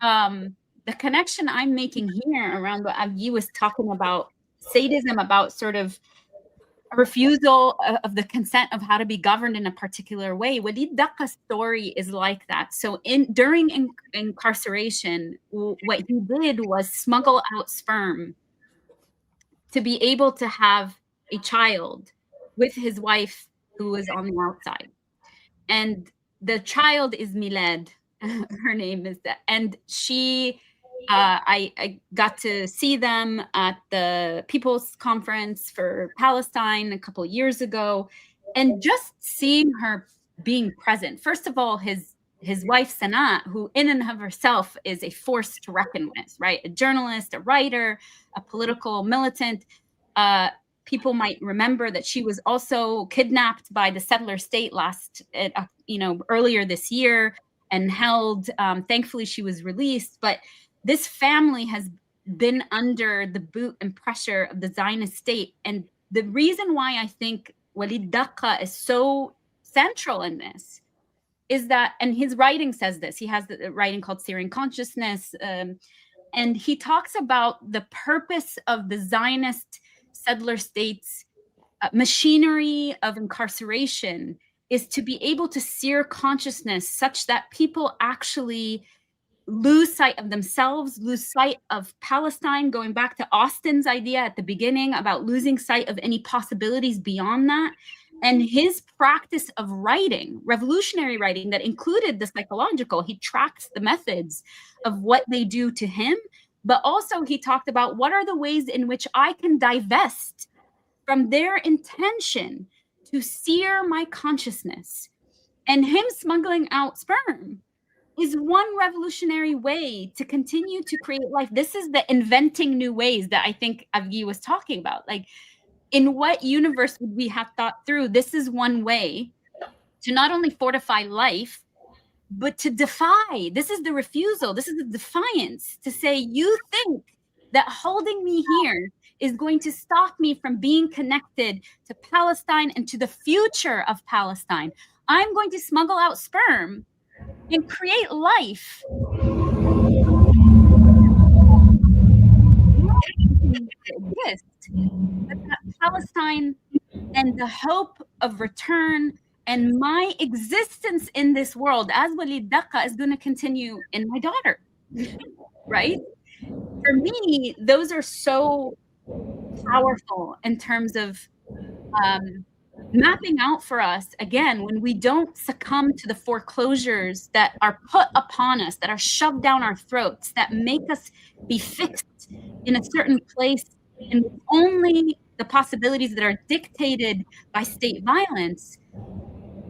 the connection I'm making here around what Avgi was talking about, sadism, about sort of a refusal of the consent of how to be governed in a particular way. Walid Daqqa's story is like that. So during incarceration, what he did was smuggle out sperm to be able to have a child with his wife who was on the outside. And the child is Milad. Her name is that. And she, I got to see them at the People's Conference for Palestine a couple of years ago. And just seeing her being present, first of all, his wife, Sanaa, who in and of herself is a force to reckon with, right? A journalist, a writer, a political militant. People might remember that she was also kidnapped by the settler state earlier this year and held. Thankfully, she was released. But this family has been under the boot and pressure of the Zionist state. And the reason why I think Walid Daqqa is so central in this is that, and his writing says this, he has the writing called Syrian Consciousness, and he talks about the purpose of the Zionist settler states machinery of incarceration is to be able to sear consciousness such that people actually lose sight of themselves, lose sight of Palestine, going back to Austin's idea at the beginning about losing sight of any possibilities beyond that. And his practice of writing, revolutionary writing that included the psychological, he tracks the methods of what they do to him, but also he talked about what are the ways in which I can divest from their intention to sear my consciousness. And him smuggling out sperm is one revolutionary way to continue to create life. This is the inventing new ways that I think Avgi was talking about. Like, in what universe would we have thought through? This is one way to not only fortify life, but to defy. This is the refusal. This is the defiance to say, you think that holding me here is going to stop me from being connected to Palestine and to the future of Palestine. I'm going to smuggle out sperm and create life. Exist, but that Palestine and the hope of return and my existence in this world as Walid Daqqa is going to continue in my daughter, right? For me, those are so powerful in terms of mapping out for us, again, when we don't succumb to the foreclosures that are put upon us, that are shoved down our throats, that make us be fixed in a certain place, and only the possibilities that are dictated by state violence,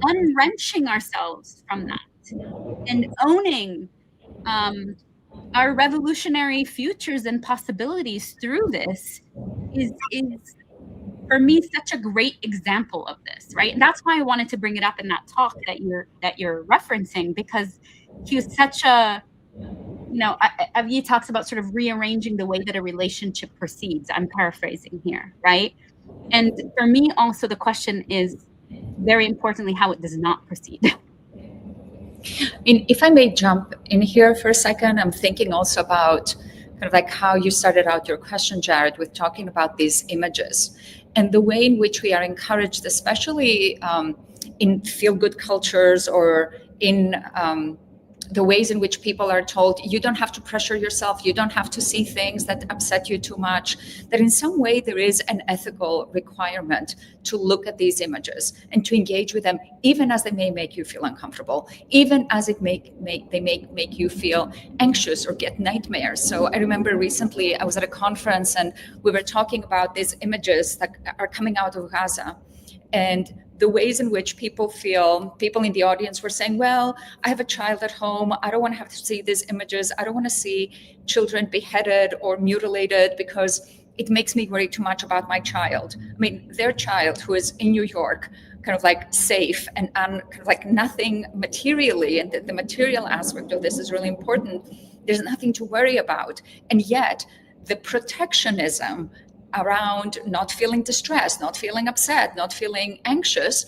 unwrenching ourselves from that and owning our revolutionary futures and possibilities through this is for me such a great example of this, right? And that's why I wanted to bring it up in that talk that you're referencing, because he was such a, you know, Avgi talks about sort of rearranging the way that a relationship proceeds. I'm paraphrasing here, right? And for me also the question is very importantly how it does not proceed. If I may jump in here for a second, I'm thinking also about kind of like how you started out your question, Jared, with talking about these images and the way in which we are encouraged, especially in feel-good cultures or in the ways in which people are told, you don't have to pressure yourself, you don't have to see things that upset you too much, that in some way there is an ethical requirement to look at these images and to engage with them, even as they may make you feel uncomfortable, even as they make you feel anxious or get nightmares. So I remember recently I was at a conference and we were talking about these images that are coming out of Gaza, and the ways in which people in the audience were saying, well, I have a child at home. I don't want to have to see these images. I don't want to see children beheaded or mutilated because it makes me worry too much about my child. I mean, their child who is in New York, kind of like safe and kind of like nothing materially, and the material aspect of this is really important. There's nothing to worry about. And yet the protectionism around not feeling distressed, not feeling upset, not feeling anxious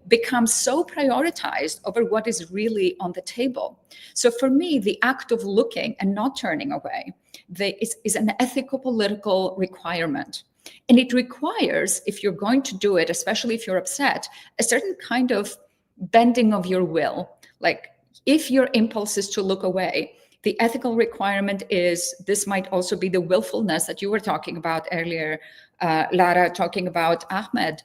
becomes so prioritized over what is really on the table. So for me, the act of looking and not turning away is an ethical political requirement. And it requires, if you're going to do it, especially if you're upset, a certain kind of bending of your will. Like if your impulse is to look away, the ethical requirement is, this might also be the willfulness that you were talking about earlier, Lara, talking about Ahmed.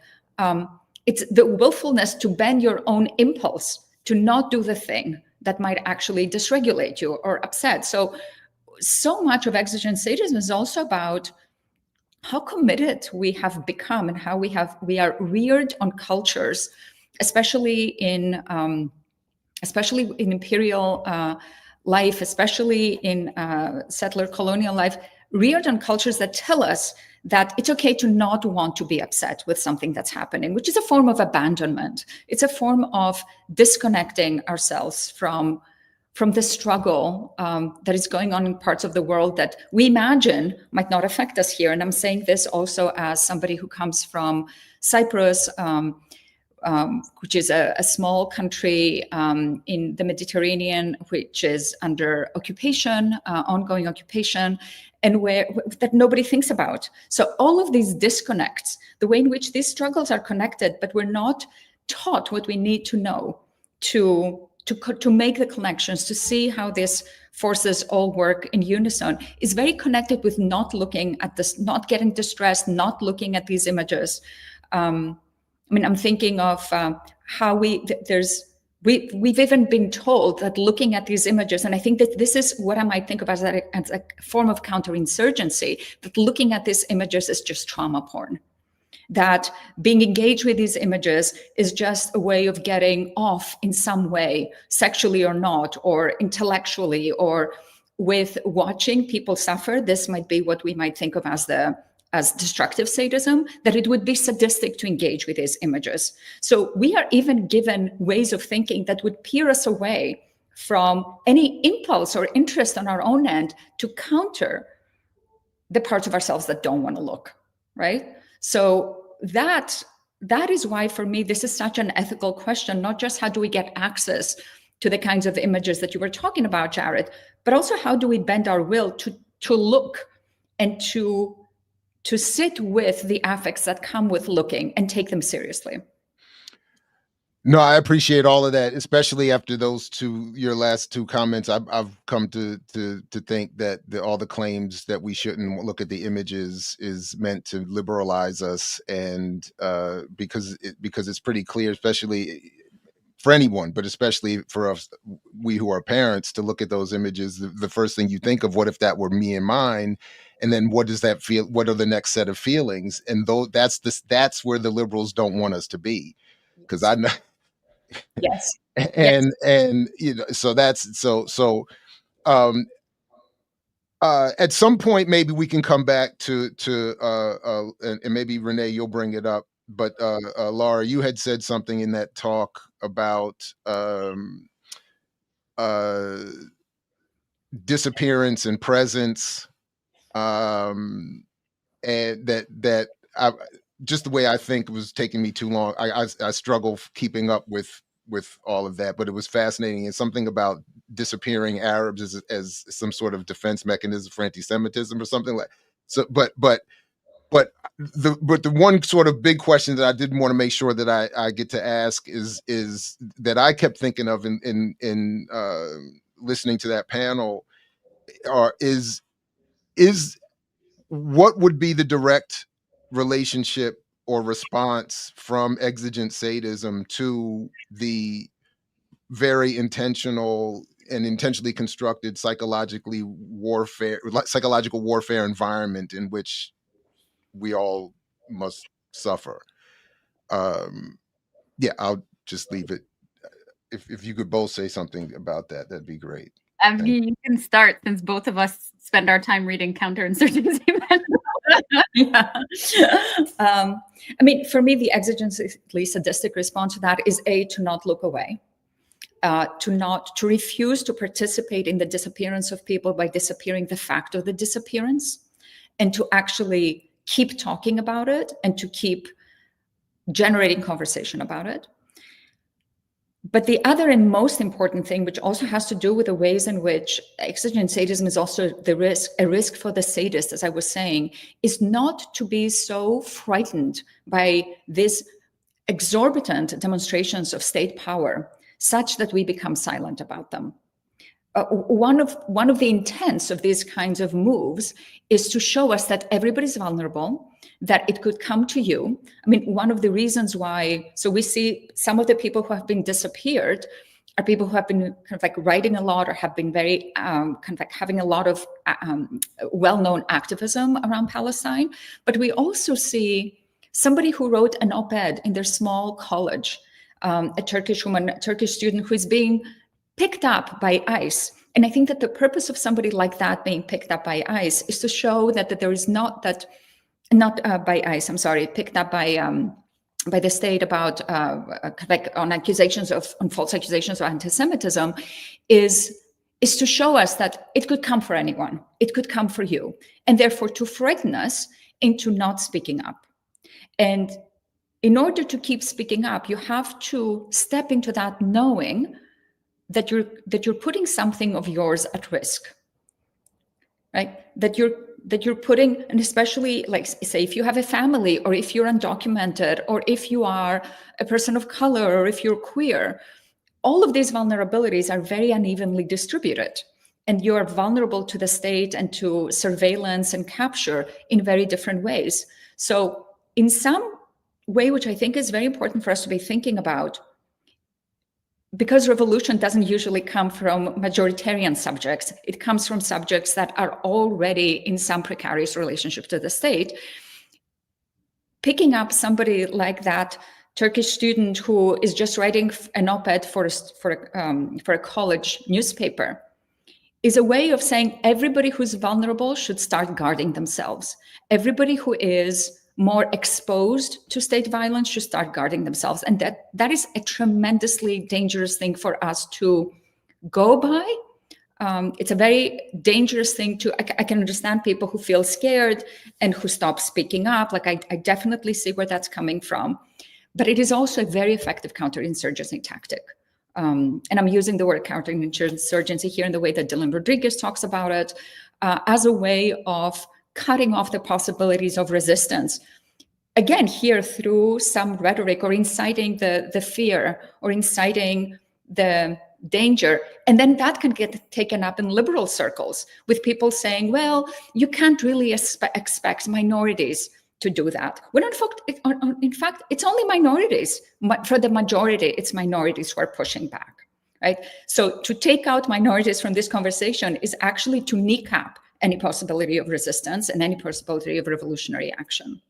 It's the willfulness to bend your own impulse to not do the thing that might actually dysregulate you or upset. So much of exigent sadism is also about how committed we have become and how we are reared on cultures, especially in imperial life, especially in settler colonial life, reared on cultures that tell us that it's okay to not want to be upset with something that's happening, which is a form of abandonment. It's a form of disconnecting ourselves from the struggle that is going on in parts of the world that we imagine might not affect us here. And I'm saying this also as somebody who comes from Cyprus, which is a small country in the Mediterranean, which is under occupation, ongoing occupation, and that nobody thinks about. So all of these disconnects, the way in which these struggles are connected, but we're not taught what we need to know to make the connections, to see how these forces all work in unison, is very connected with not looking at this, not getting distressed, not looking at these images. I mean, I'm thinking of how we've even been told that looking at these images, and I think that this is what I might think of as a form of counterinsurgency, that looking at these images is just trauma porn. That being engaged with these images is just a way of getting off in some way, sexually or not, or intellectually, or with watching people suffer. This might be what we might think of as destructive sadism, that it would be sadistic to engage with these images. So we are even given ways of thinking that would peer us away from any impulse or interest on our own end to counter the parts of ourselves that don't want to look, right? So that is why, for me, this is such an ethical question, not just how do we get access to the kinds of images that you were talking about, Jared, but also how do we bend our will to look and to sit with the affects that come with looking and take them seriously. No, I appreciate all of that, especially after your last two comments. I've come to think that all the claims that we shouldn't look at the images is meant to liberalize us, and because it's pretty clear, especially for anyone, but especially for us, we who are parents, to look at those images, the first thing you think of, what if that were me and mine? And then what does that feel? What are the next set of feelings? And that's where the liberals don't want us to be, because I know. Yes. And you know, so that's so at some point maybe we can come back to and maybe Renee, you'll bring it up, but Lara, you had said something in that talk about disappearance and presence, and that just the way I think was taking me too long. I struggle keeping up with all of that, but it was fascinating. And something about disappearing Arabs as some sort of defense mechanism for anti-Semitism or something like so. But the one sort of big question that I did want to make sure that I get to ask is that I kept thinking of in listening to that panel, is what would be the direct relationship or response from exigent sadism to the very intentional and intentionally constructed psychological warfare environment in which we all must suffer. Yeah, I'll just leave it. If you could both say something about that, that'd be great. Avgi, you can start, since both of us spend our time reading counterinsurgency. Yeah. I mean, for me, the exigently sadistic response to that is to not look away, to refuse to participate in the disappearance of people by disappearing the fact of the disappearance, and to actually keep talking about it and to keep generating conversation about it. But the other and most important thing, which also has to do with the ways in which exigent sadism is also a risk for the sadist, as I was saying, is not to be so frightened by these exorbitant demonstrations of state power, such that we become silent about them. One of the intents of these kinds of moves is to show us that everybody's vulnerable, that it could come to you. I mean, one of the reasons why, so we see some of the people who have been disappeared are people who have been kind of like writing a lot or have been very kind of like having a lot of well-known activism around Palestine. But we also see somebody who wrote an op-ed in their small college, a Turkish woman, a Turkish student who is being picked up by ICE. And I think that the purpose of somebody like that being picked up by ICE is to show that there is not by ICE, I'm sorry, picked up by the state about like on false accusations of anti-Semitism, is to show us that it could come for anyone, it could come for you, and therefore to frighten us into not speaking up. And in order to keep speaking up, you have to step into that knowing that you're putting something of yours at risk, right? That you're putting, and especially like say if you have a family, or if you're undocumented, or if you are a person of color, or if you're queer, all of these vulnerabilities are very unevenly distributed. And you are vulnerable to the state and to surveillance and capture in very different ways. So in some way, which I think is very important for us to be thinking about, because revolution doesn't usually come from majoritarian subjects, it comes from subjects that are already in some precarious relationship to the state. Picking up somebody like that Turkish student who is just writing an op-ed for a college newspaper is a way of saying everybody who's vulnerable should start guarding themselves. Everybody who is more exposed to state violence should start guarding themselves. And that is a tremendously dangerous thing for us to go by. It's a very dangerous thing I can understand people who feel scared and who stop speaking up. Like I definitely see where that's coming from. But it is also a very effective counterinsurgency tactic. And I'm using the word counterinsurgency here in the way that Dylan Rodriguez talks about it, as a way of cutting off the possibilities of resistance. Again, here through some rhetoric or inciting the fear or inciting the danger. And then that can get taken up in liberal circles with people saying, well, you can't really expect minorities to do that. In fact, it's only minorities. For the majority, it's minorities who are pushing back, right? So to take out minorities from this conversation is actually to kneecap any possibility of resistance and any possibility of revolutionary action.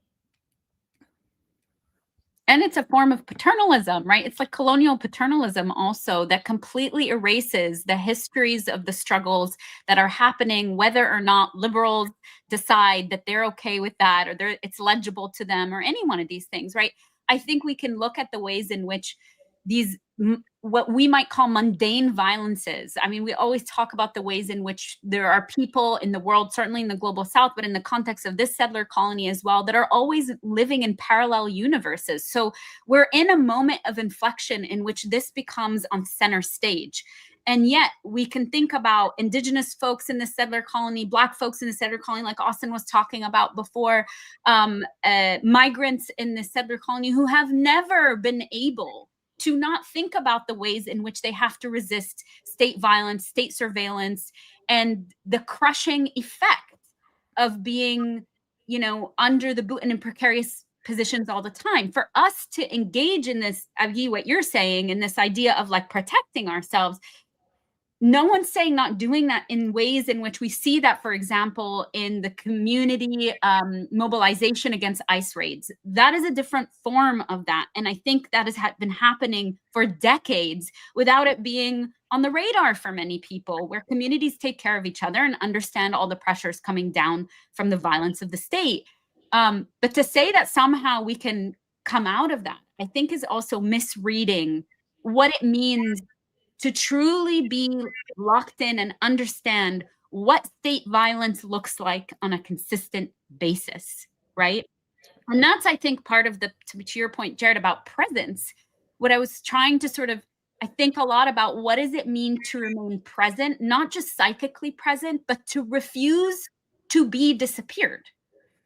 And it's a form of paternalism, right? It's like colonial paternalism also that completely erases the histories of the struggles that are happening, whether or not liberals decide that they're okay with that or it's legible to them or any one of these things, right? I think we can look at the ways in which these, what we might call mundane violences. I mean, we always talk about the ways in which there are people in the world, certainly in the global South, but in the context of this settler colony as well, that are always living in parallel universes. So we're in a moment of inflection in which this becomes on center stage. And yet we can think about indigenous folks in the settler colony, Black folks in the settler colony, like Austin was talking about before, migrants in the settler colony who have never been able to not think about the ways in which they have to resist state violence, state surveillance, and the crushing effect of being, under the boot and in precarious positions all the time. For us to engage in this, Avgi, what you're saying, in this idea of like protecting ourselves, no one's saying not doing that in ways in which we see that, for example, in the community mobilization against ICE raids. That is a different form of that. And I think that has been happening for decades without it being on the radar for many people, where communities take care of each other and understand all the pressures coming down from the violence of the state. But to say that somehow we can come out of that, I think is also misreading what it means to truly be locked in and understand what state violence looks like on a consistent basis, right? And that's, I think, part of to your point, Jared, about presence. What I was trying to I think a lot about what does it mean to remain present, not just psychically present, but to refuse to be disappeared,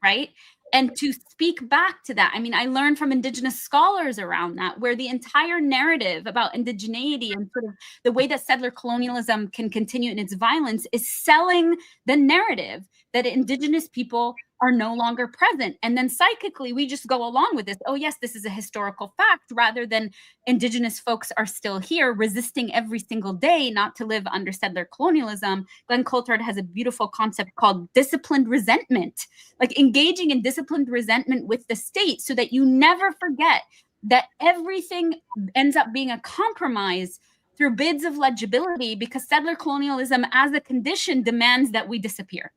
right? And to speak back to that. I mean, I learned from indigenous scholars around that, where the entire narrative about indigeneity and sort of the way that settler colonialism can continue in its violence is selling the narrative that indigenous people are no longer present. And then psychically, we just go along with this. Oh, yes, this is a historical fact, rather than indigenous folks are still here resisting every single day not to live under settler colonialism. Glenn Coulthard has a beautiful concept called disciplined resentment, like engaging in disciplined resentment with the state so that you never forget that everything ends up being a compromise through bids of legibility, because settler colonialism as a condition demands that we disappear.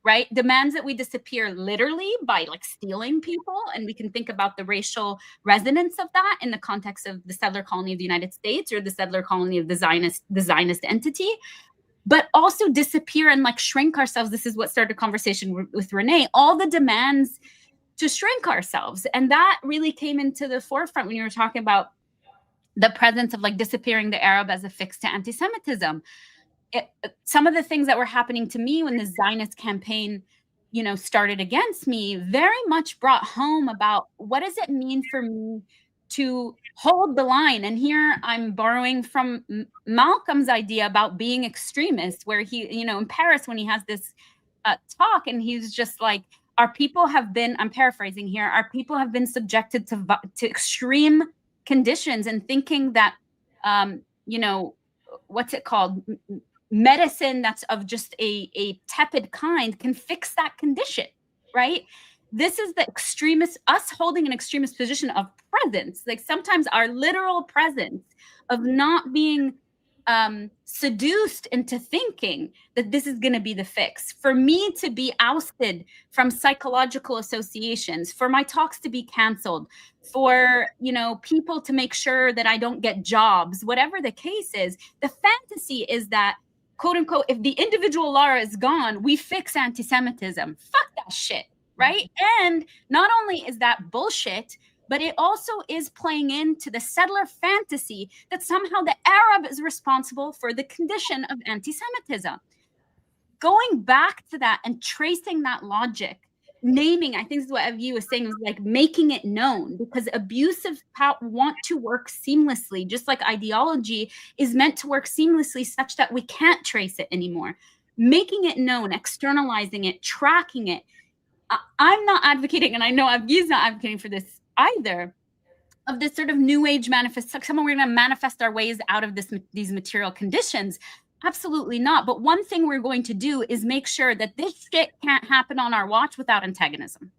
Right? Demands that we disappear literally by like stealing people. And we can think about the racial resonance of that in the context of the settler colony of the United States or the settler colony of the Zionist entity, but also disappear and like shrink ourselves. This is what started a conversation with Renee. All the demands to shrink ourselves. And that really came into the forefront when you were talking about the presence of like disappearing the Arab as a fix to anti-Semitism. Some of the things that were happening to me when the Zionist campaign, started against me very much brought home about what does it mean for me to hold the line. And here I'm borrowing from Malcolm's idea about being extremist, where he, in Paris, when he has this talk, and he's just like, our people have been, I'm paraphrasing here, our people have been subjected to extreme conditions, and thinking that, what's it called? Medicine that's of just a tepid kind can fix that condition, right? This is the extremist, us holding an extremist position of presence, like sometimes our literal presence of not being seduced into thinking that this is going to be the fix. For me to be ousted from psychological associations, for my talks to be canceled, for people to make sure that I don't get jobs, whatever the case is, the fantasy is that, quote unquote, if the individual Lara is gone, we fix anti-Semitism. Fuck that shit, right? And not only is that bullshit, but it also is playing into the settler fantasy that somehow the Arab is responsible for the condition of anti-Semitism. Going back to that and tracing that logic, naming, I think this is what Avgi was saying, was like making it known, because abusive power want to work seamlessly, just like ideology is meant to work seamlessly such that we can't trace it anymore. Making it known, externalizing it, tracking it. I'm not advocating, and I know Avgi's not advocating for this either, of this sort of new age manifest, somehow we're going to manifest our ways out of these material conditions. Absolutely not. But one thing we're going to do is make sure that this shit can't happen on our watch without antagonism,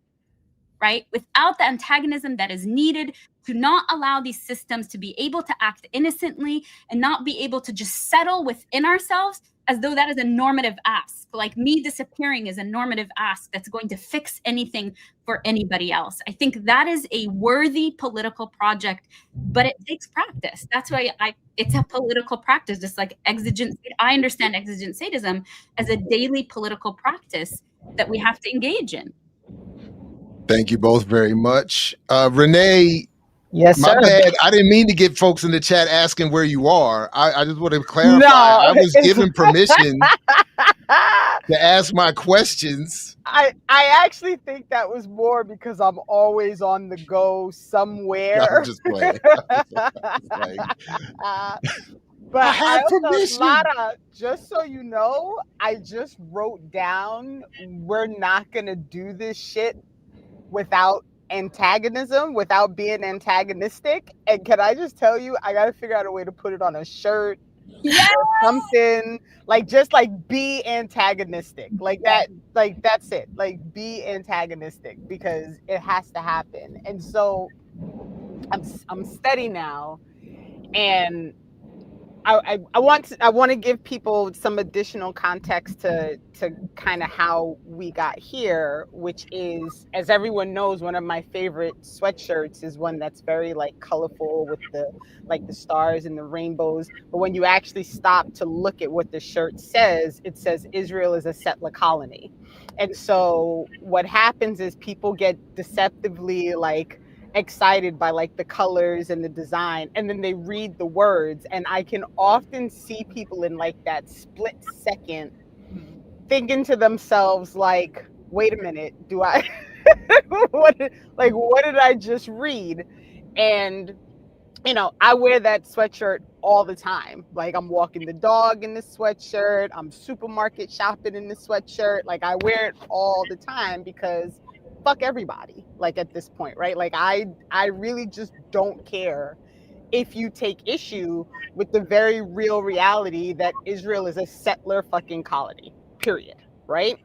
right? Without the antagonism that is needed to not allow these systems to be able to act innocently and not be able to just settle within ourselves as though that is a normative ask. Like me disappearing is a normative ask that's going to fix anything for anybody else. I think that is a worthy political project, but it takes practice. That's why it's a political practice, just like exigent. I understand exigent sadism as a daily political practice that we have to engage in. Thank you both very much. Renee, yes, my sir. bad. I didn't mean to get folks in the chat asking where you are. I just want to clarify. No, I was given permission to ask my questions. I actually think that was more because I'm always on the go somewhere. I'm just playing. But I have permission. Lara, just so you know, I just wrote down we're not gonna do this shit without antagonism, without being antagonistic. And can I just tell you, I gotta figure out a way to put it on a shirt. Yeah. Or something, like just like be antagonistic, like that, like that's it, like be antagonistic, because it has to happen. And so I'm steady now, and I want to give people some additional context to kind of how we got here, which is, as everyone knows, one of my favorite sweatshirts is one that's very like colorful with the stars and the rainbows. But when you actually stop to look at what the shirt says, it says Israel is a settler colony. And so what happens is people get deceptively like excited by like the colors and the design, and then they read the words, and I can often see people in like that split second thinking to themselves like, wait a minute, do I what did I just read? And I wear that sweatshirt all the time. Like I'm walking the dog in this sweatshirt, I'm supermarket shopping in this sweatshirt, like I wear it all the time because fuck everybody, like at this point, right? Like I really just don't care if you take issue with the very real reality that Israel is a settler fucking colony, period, right?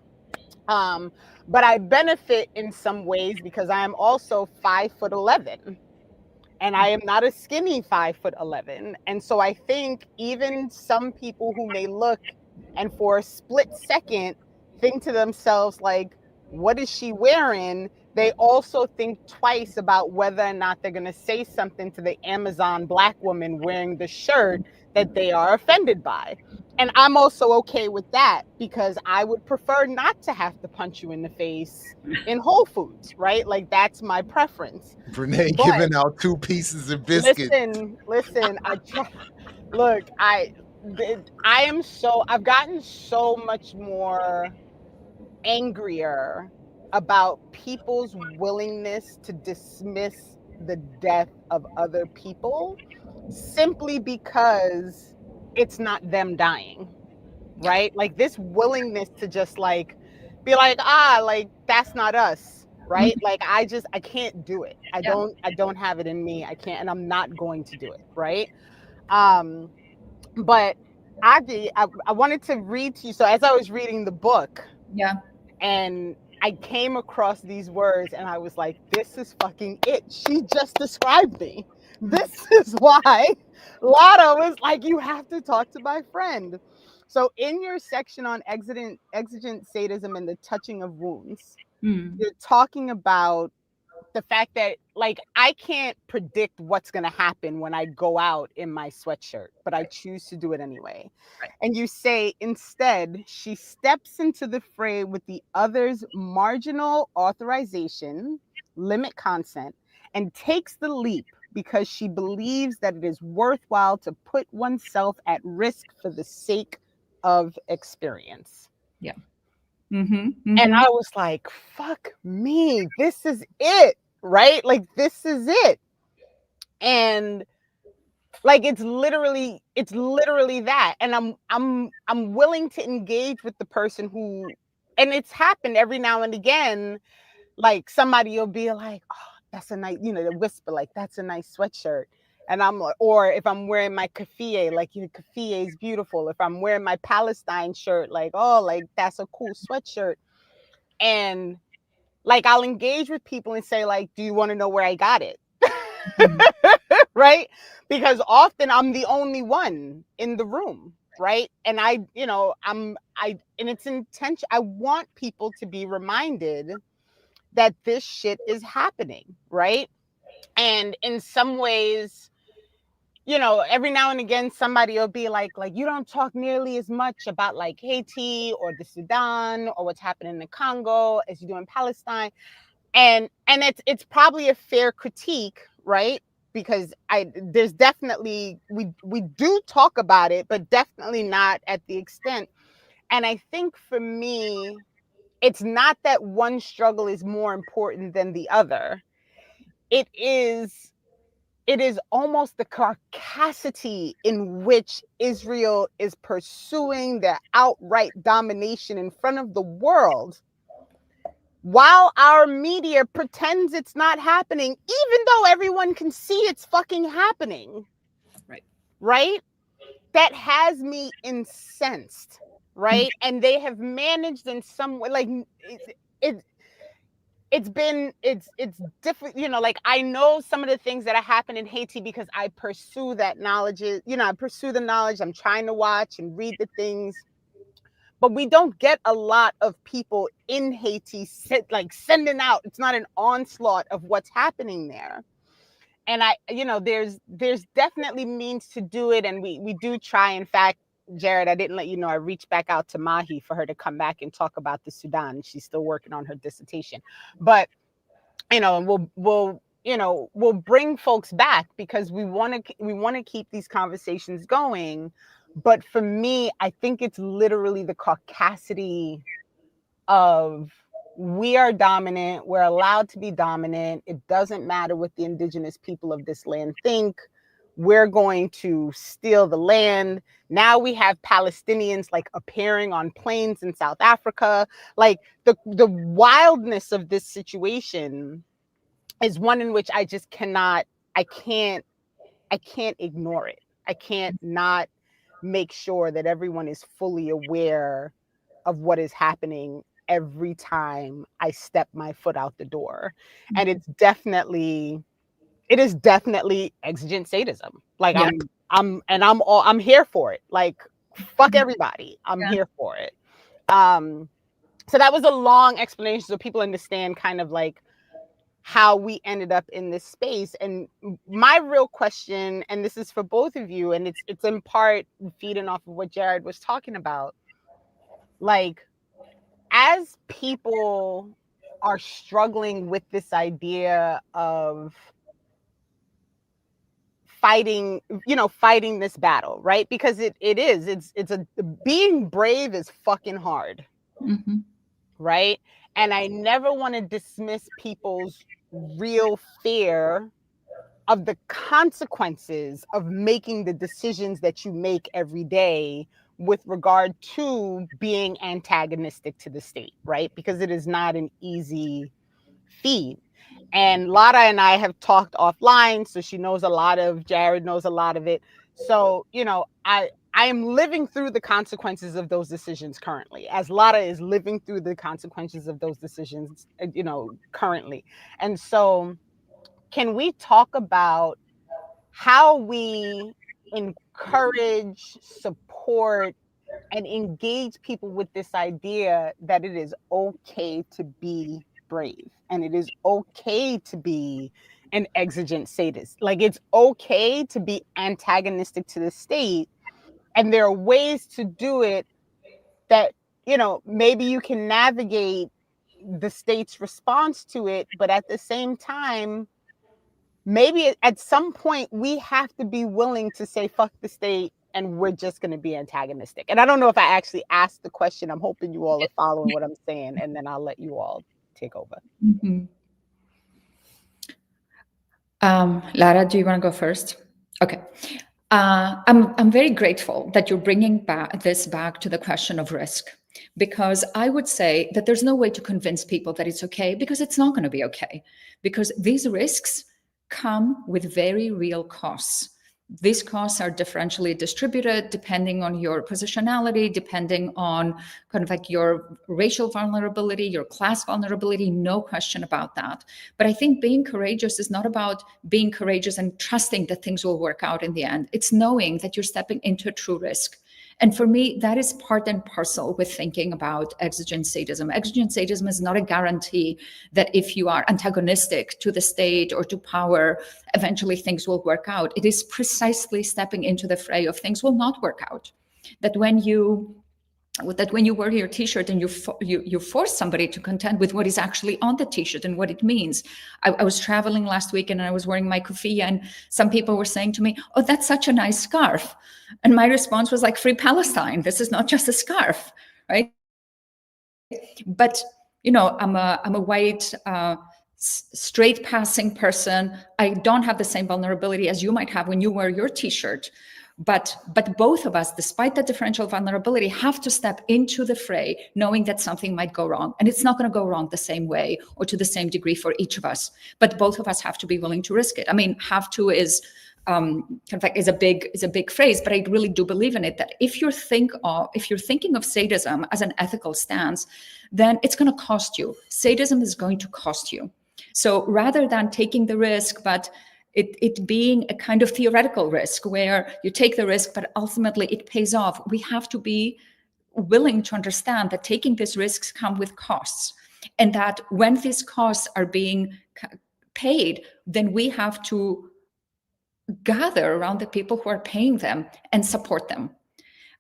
But I benefit in some ways because I am also 5'11", and I am not a skinny 5'11". And so I think even some people who may look and for a split second think to themselves like, what is she wearing, they also think twice about whether or not they're going to say something to the Amazon Black woman wearing the shirt that they are offended by. And I'm also okay with that, because I would prefer not to have to punch you in the face in Whole Foods, right? Like, that's my preference. Renee But giving out 2 pieces of biscuit. listen, I try, look, I've gotten so much more angrier about people's willingness to dismiss the death of other people simply because it's not them dying, right? Like, this willingness to just like be like, like, that's not us, right? Like, I can't do it. I don't have it in me. I can't, and I'm not going to do it, right? But I wanted to read to you. So as I was reading the book, and I came across these words, and I was like, this is fucking it. She just described me. This is why Lara was like, you have to talk to my friend. So in your section on exigent sadism and the touching of wounds, you're talking about the fact that, like, I can't predict what's going to happen when I go out in my sweatshirt, but I choose to do it anyway. And you say, instead, she steps into the fray with the other's marginal authorization, limit consent, and takes the leap because she believes that it is worthwhile to put oneself at risk for the sake of experience. And I was like, fuck me, this is it, right? Like, this is it. And like, it's literally that. And I'm willing to engage with the person who, and it's happened every now and again, like, somebody will be like, oh, that's a nice, they whisper, like, that's a nice sweatshirt. And I'm like, or if I'm wearing my keffiyeh, like, keffiyeh is beautiful. If I'm wearing my Palestine shirt, like, oh, like, that's a cool sweatshirt. And like, I'll engage with people and say, like, do you want to know where I got it? Right? Because often I'm the only one in the room, right? And and it's intention. I want people to be reminded that this shit is happening, right? And in some ways, every now and again, somebody will be like, you don't talk nearly as much about like Haiti or the Sudan or what's happening in the Congo as you do in Palestine. And it's probably a fair critique, right? Because there's definitely, we do talk about it, but definitely not at the extent. And I think for me, it's not that one struggle is more important than the other. It is almost the caucasity in which Israel is pursuing their outright domination in front of the world, while our media pretends it's not happening, even though everyone can see it's fucking happening. Right? That has me incensed, right? And they have managed in some way, like, it's different, like, I know some of the things that happen in Haiti because I pursue that knowledge, I pursue the knowledge, I'm trying to watch and read the things, but we don't get a lot of people in Haiti sending out, it's not an onslaught of what's happening there. And there's definitely means to do it, and we do try. In fact, Jared, I didn't let you know, I reached back out to Mahi for her to come back and talk about the Sudan. She's still working on her dissertation, but and we'll bring folks back because we want to keep these conversations going. But for me, I think it's literally the caucasity of, we are dominant, we're allowed to be dominant, it doesn't matter what the indigenous people of this land think, we're going to steal the land. Now we have Palestinians like appearing on planes in South Africa. Like, the wildness of this situation is one in which I can't ignore it. I can't not make sure that everyone is fully aware of what is happening every time I step my foot out the door. And it is definitely exigent sadism. Like, I'm here for it. Like, fuck everybody. I'm here for it. So that was a long explanation so people understand kind of like how we ended up in this space. And my real question, and this is for both of you, and it's in part feeding off of what Jared was talking about, like, as people are struggling with this idea of fighting this battle, right? Because it's being brave is fucking hard. Mm-hmm. Right? And I never want to dismiss people's real fear of the consequences of making the decisions that you make every day with regard to being antagonistic to the state, right? Because it is not an easy feat. And Lara and I have talked offline, so she knows a lot of, Jared knows a lot of it. So, I am living through the consequences of those decisions currently, as Lara is living through the consequences of those decisions, currently. And so can we talk about how we encourage, support, and engage people with this idea that it is okay to be brave and it is okay to be an exigent sadist? Like, it's okay to be antagonistic to the state, and there are ways to do it that, maybe you can navigate the state's response to it, but at the same time, maybe at some point we have to be willing to say fuck the state and we're just going to be antagonistic. And I don't know if I actually asked the question. I'm hoping you all are following what I'm saying, and then I'll let you all take over. Mm-hmm. Lara, do you want to go first? Okay. I'm very grateful that you're bringing this back to the question of risk, because I would say that there's no way to convince people that it's okay, because it's not going to be okay, because these risks come with very real costs. These costs are differentially distributed depending on your positionality, depending on kind of like your racial vulnerability, your class vulnerability, no question about that. But I think being courageous is not about being courageous and trusting that things will work out in the end. It's knowing that you're stepping into a true risk. And for me, that is part and parcel with thinking about exigent sadism. Exigent sadism is not a guarantee that if you are antagonistic to the state or to power, eventually things will work out. It is precisely stepping into the fray of things will not work out. That when you wear your t-shirt and you force somebody to contend with what is actually on the t-shirt and what it means. I was traveling last week and I was wearing my kufiya, and some people were saying to me, "Oh, that's such a nice scarf." And my response was like, "Free Palestine. This is not just a scarf," right? But I'm a white, straight passing person. I don't have the same vulnerability as you might have when you wear your t-shirt. But both of us, despite that differential vulnerability, have to step into the fray knowing that something might go wrong. And it's not going to go wrong the same way or to the same degree for each of us. But both of us have to be willing to risk it. I mean, have to is is a big phrase, but I really do believe in it, that if you're thinking of sadism as an ethical stance, then it's going to cost you. Sadism is going to cost you. So rather than taking the risk, but it being a kind of theoretical risk where you take the risk, but ultimately it pays off, we have to be willing to understand that taking these risks come with costs, and that when these costs are being paid, then we have to gather around the people who are paying them and support them.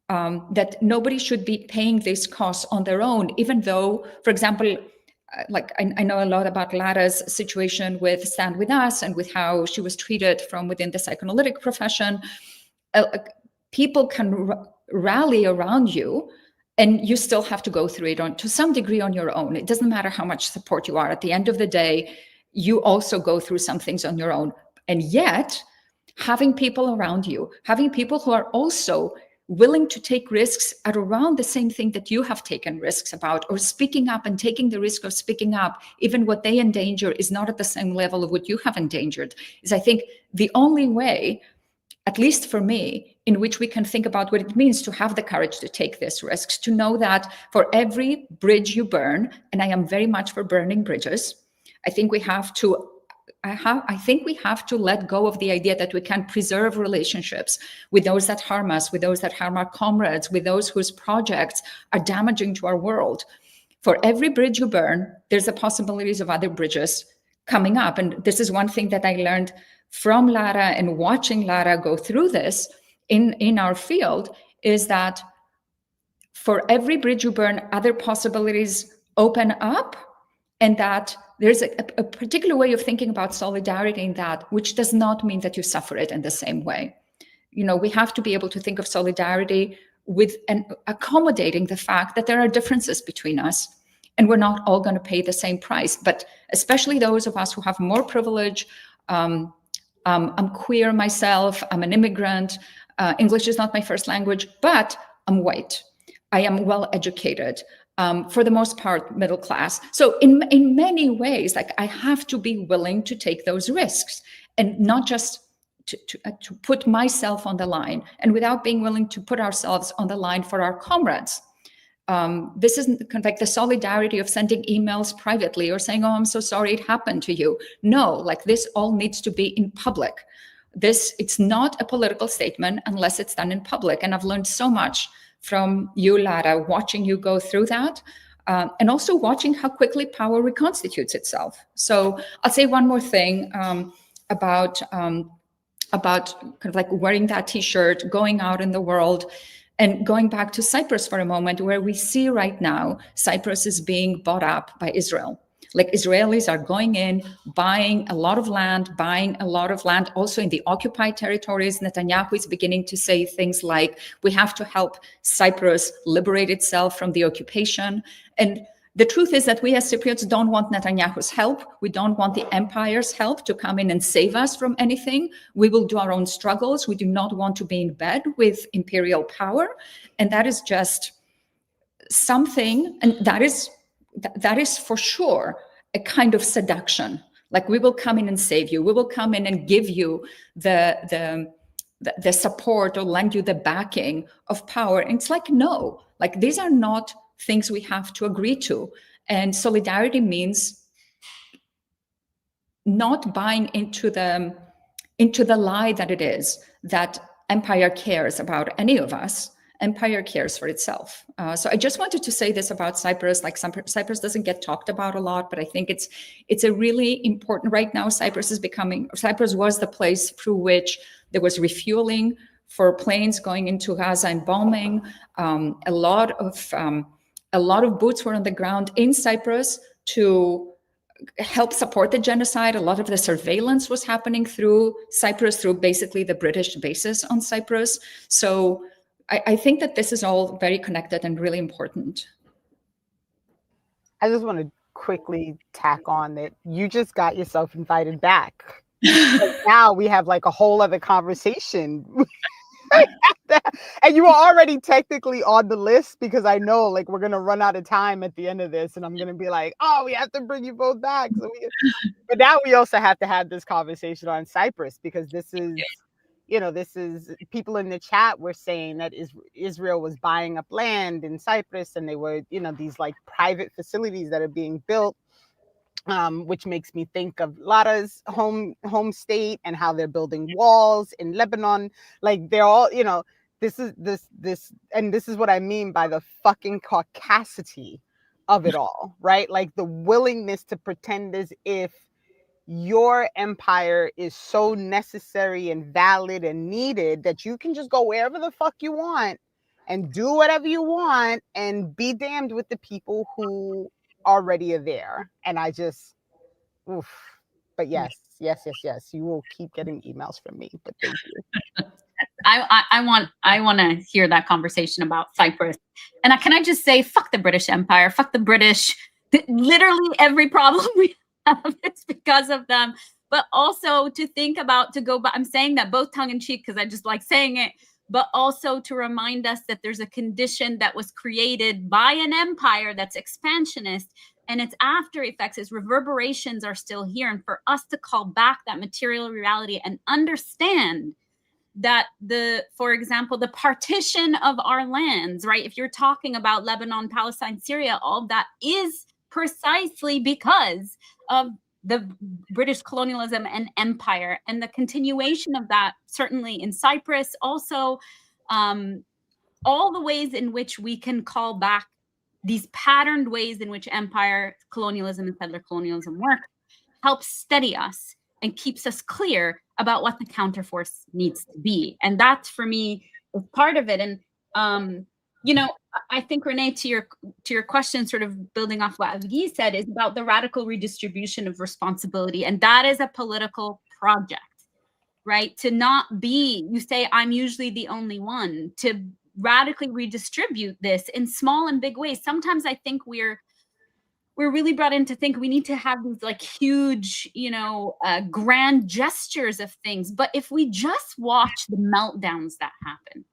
That nobody should be paying these costs on their own, even though, for example, like I know a lot about Lara's situation with Stand With Us and with how she was treated from within the psychoanalytic profession. People can rally around you, and you still have to go through it to some degree on your own. It doesn't matter how much support you are. At the end of the day, you also go through some things on your own. And yet, having people around you, having people who are also willing to take risks at around the same thing that you have taken risks about, or speaking up and taking the risk of speaking up, even what they endanger is not at the same level of what you have endangered, is, I think, the only way, at least for me, in which we can think about what it means to have the courage to take these risks, to know that for every bridge you burn, and I am very much for burning bridges, I think we have to let go of the idea that we can preserve relationships with those that harm us, with those that harm our comrades, with those whose projects are damaging to our world, For every bridge you burn, there's a possibilities of other bridges coming up. And this is one thing that I learned from Lara and watching Lara go through this in our field, is that for every bridge you burn, other possibilities open up, and that there's a particular way of thinking about solidarity in that, which does not mean that you suffer it in the same way. You know, we have to be able to think of solidarity with and accommodating the fact that there are differences between us, and we're not all going to pay the same price. But especially those of us who have more privilege. I'm queer myself. I'm an immigrant. English is not my first language, but I'm white. I am well educated. For the most part, middle class. So in many ways, like, I have to be willing to take those risks, and not just to put myself on the line, and without being willing to put ourselves on the line for our comrades. This isn't kind of like the solidarity of sending emails privately or saying, oh, I'm so sorry it happened to you. No, like, this all needs to be in public. It's not a political statement unless it's done in public. And I've learned so much from you, Lara, watching you go through that, and also watching how quickly power reconstitutes itself. So I'll say one more thing about kind of like wearing that T-shirt, going out in the world, and going back to Cyprus for a moment, where we see right now Cyprus is being bought up by Israel. Like, Israelis are going in, buying a lot of land also in the occupied territories. Netanyahu is beginning to say things like, we have to help Cyprus liberate itself from the occupation. And the truth is that we as Cypriots don't want Netanyahu's help. We don't want the empire's help to come in and save us from anything. We will do our own struggles. We do not want to be in bed with imperial power. And that is just something, and that is for sure a kind of seduction. Like, we will come in and save you. We will come in and give you the support or lend you the backing of power. And it's like, no, like, these are not things we have to agree to. And solidarity means not buying into the lie that it is that empire cares about any of us. Empire cares for itself. So I just wanted to say this about Cyprus. Like, Cyprus doesn't get talked about a lot, but I think it's a really important, right now Cyprus was the place through which there was refueling for planes going into Gaza and bombing. A lot of boots were on the ground in Cyprus to help support the genocide. A lot of the surveillance was happening through Cyprus, through basically the British bases on Cyprus. So I think that this is all very connected and really important. I just want to quickly tack on that you just got yourself invited back. Now we have like a whole other conversation. And you were already technically on the list, because I know, like, we're going to run out of time at the end of this, and I'm going to be like, oh, we have to bring you both back. But now we also have to have this conversation on Cyprus, because this is people in the chat were saying that Israel was buying up land in Cyprus, and they were, these like private facilities that are being built, which makes me think of Lara's home state and how they're building walls in Lebanon. Like, they're all, this is what I mean by the fucking caucasity of it all, right? Like, the willingness to pretend as if your empire is so necessary and valid and needed that you can just go wherever the fuck you want and do whatever you want and be damned with the people who already are there. And I just, oof. But yes, you will keep getting emails from me, but thank you. I want to hear that conversation about Cyprus. And can I just say, fuck the British Empire, fuck the British. Literally every problem we have, it's because of them. But also to think about, to go back, I'm saying that both tongue in cheek because I just like saying it, but also to remind us that there's a condition that was created by an empire that's expansionist, and its after effects, its reverberations are still here. And for us to call back that material reality and understand that for example, the partition of our lands, right? If you're talking about Lebanon, Palestine, Syria, all that is precisely because of the British colonialism and empire, and the continuation of that, certainly in Cyprus, also all the ways in which we can call back these patterned ways in which empire, colonialism, and settler colonialism work helps steady us and keeps us clear about what the counterforce needs to be. And that, for me, is part of it. And you know, I think, Renee, to your question, sort of building off what Avgi said, is about the radical redistribution of responsibility. And that is a political project, right? To not be, you say, I'm usually the only one, to radically redistribute this in small and big ways. Sometimes I think we're really brought in to think we need to have these like huge, you know, grand gestures of things. But if we just watch the meltdowns that happen,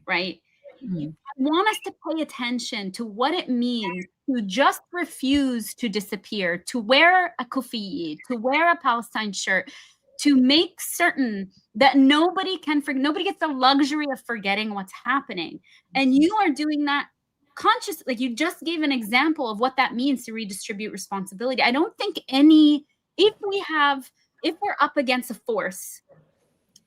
right? I want us to pay attention to what it means to just refuse to disappear, to wear a kufi, to wear a Palestine shirt, to make certain that nobody gets the luxury of forgetting what's happening. And you are doing that conscious, like you just gave an example of what that means to redistribute responsibility. I don't think if we're up against a force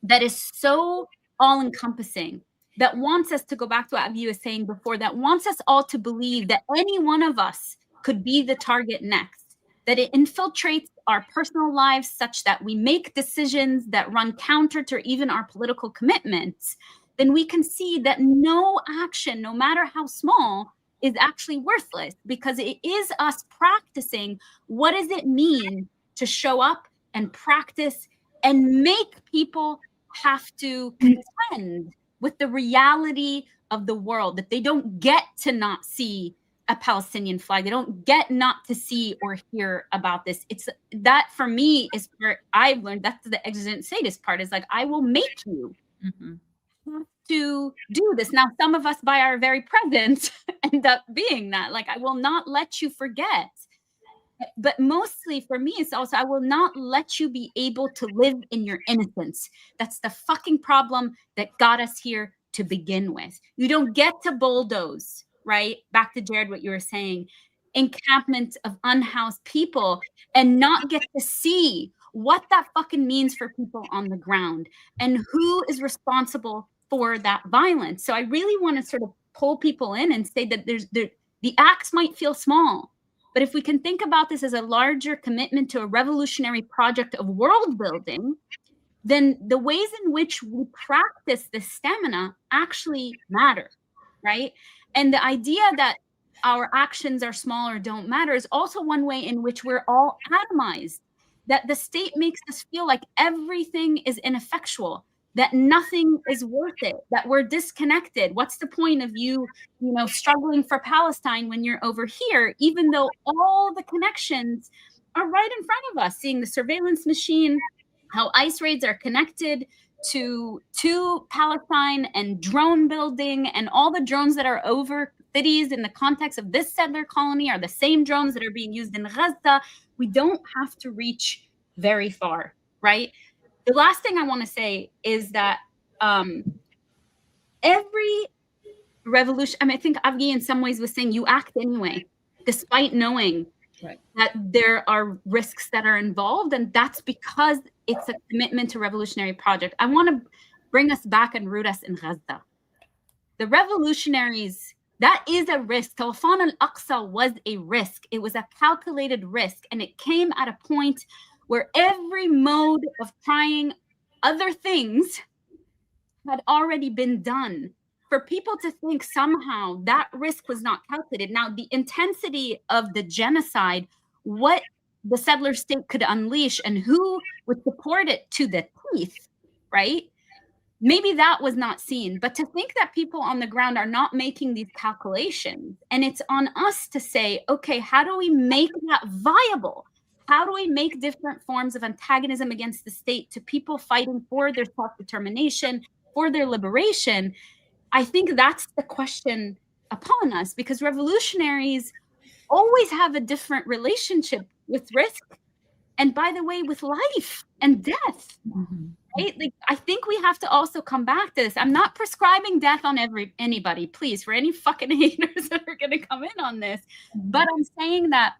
that is so all-encompassing, that wants us to go back to what Avgi was saying before, that wants us all to believe that any one of us could be the target next, that it infiltrates our personal lives such that we make decisions that run counter to even our political commitments, then we can see that no action, no matter how small, is actually worthless, because it is us practicing what does it mean to show up and practice and make people have to contend with the reality of the world, that they don't get to not see a Palestinian flag. They don't get not to see or hear about this. It's that, for me, is where I've learned. That's the exigent sadist part, is like, I will make you have to do this. Now, some of us by our very presence end up being that. Like, I will not let you forget. But mostly for me, it's also, I will not let you be able to live in your innocence. That's the fucking problem that got us here to begin with. You don't get to bulldoze, right? Back to Jared, what you were saying, encampment of unhoused people and not get to see what that fucking means for people on the ground and who is responsible for that violence. So I really want to sort of pull people in and say that the acts might feel small, but if we can think about this as a larger commitment to a revolutionary project of world building, then the ways in which we practice this stamina actually matter, right? And the idea that our actions are small or don't matter is also one way in which we're all atomized, that the state makes us feel like everything is ineffectual, that nothing is worth it, that we're disconnected. What's the point of you struggling for Palestine when you're over here, even though all the connections are right in front of us, seeing the surveillance machine, how ICE raids are connected to Palestine, and drone building, and all the drones that are over cities in the context of this settler colony are the same drones that are being used in Gaza. We don't have to reach very far, right? The last thing I want to say is that every revolution, I think Avgi in some ways was saying you act anyway, despite knowing that there are risks that are involved, and that's because it's a commitment to revolutionary project. I want to bring us back and root us in Gaza. The revolutionaries, that is a risk. Tawafan al-Aqsa was a risk. It was a calculated risk, and it came at a point where every mode of trying other things had already been done. For people to think somehow that risk was not calculated. Now, the intensity of the genocide, what the settler state could unleash and who would support it to the teeth, right? Maybe that was not seen. But to think that people on the ground are not making these calculations, and it's on us to say, okay, how do we make that viable? How do we make different forms of antagonism against the state to people fighting for their self-determination, for their liberation? I think that's the question upon us, because revolutionaries always have a different relationship with risk, and by the way, with life and death. Right? Like, I think we have to also come back to this. I'm not prescribing death on anybody, please, for any fucking haters that are going to come in on this. But I'm saying that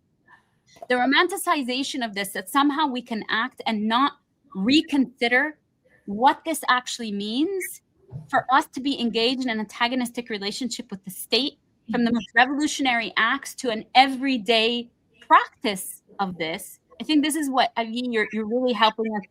the romanticization of this, that somehow we can act and not reconsider what this actually means for us to be engaged in an antagonistic relationship with the state, from the most revolutionary acts to an everyday practice of this. I think this is what, Avgi, you're really helping us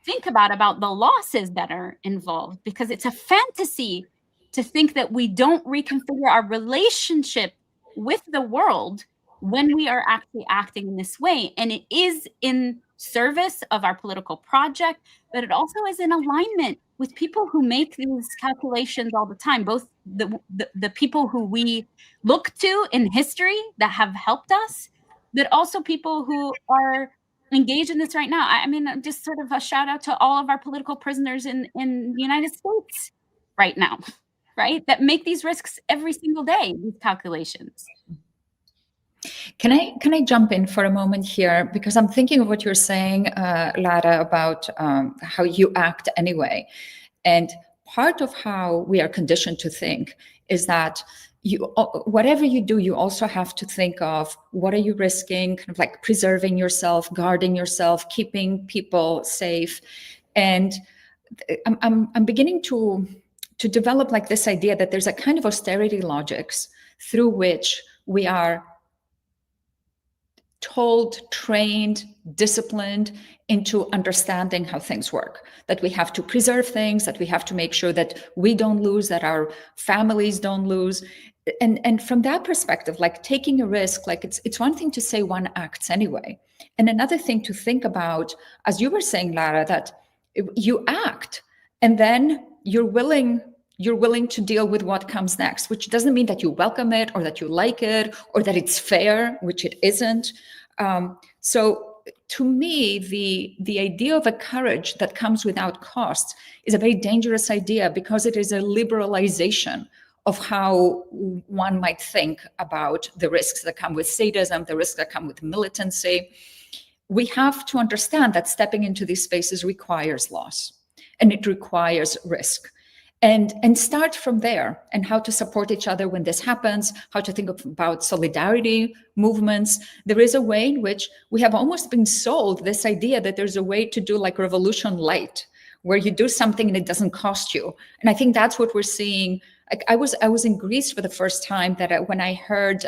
think about the losses that are involved, because it's a fantasy to think that we don't reconfigure our relationship with the world when we are actually acting in this way. And it is in service of our political project, but it also is in alignment with people who make these calculations all the time, both the people who we look to in history that have helped us, but also people who are engaged in this right now. I mean, just sort of a shout out to all of our political prisoners in the United States right now, right? That make these risks every single day, these calculations. Can I jump in for a moment here? Because I'm thinking of what you're saying, Lara, about how you act anyway. And part of how we are conditioned to think is that whatever you do, you also have to think of what are you risking, kind of like preserving yourself, guarding yourself, keeping people safe. And I'm beginning to develop like this idea that there's a kind of austerity logics through which we are told, trained, disciplined into understanding how things work, that we have to preserve things, that we have to make sure that we don't lose, that our families don't lose. And from that perspective, like taking a risk, like it's one thing to say one acts anyway. And another thing to think about, as you were saying, Lara, that you act and then you're willing to deal with what comes next, which doesn't mean that you welcome it or that you like it or that it's fair, which it isn't. So to me, the idea of a courage that comes without cost is a very dangerous idea, because it is a liberalization of how one might think about the risks that come with sadism, the risks that come with militancy. We have to understand that stepping into these spaces requires loss, and it requires risk. And start from there, and how to support each other when this happens, how to think about solidarity movements. There is a way in which we have almost been sold this idea that there's a way to do like revolution light, where you do something and it doesn't cost you. And I think that's what we're seeing. Like I was in Greece for the first time, that when I heard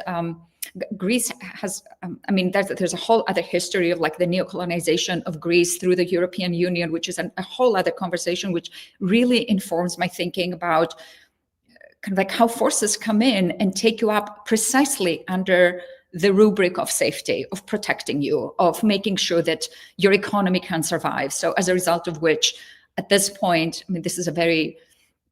Greece has, I mean, there's a whole other history of like the neocolonization of Greece through the European Union, which is a whole other conversation, which really informs my thinking about kind of like how forces come in and take you up precisely under the rubric of safety, of protecting you, of making sure that your economy can survive. So as a result of which, at this point, I mean, this is a very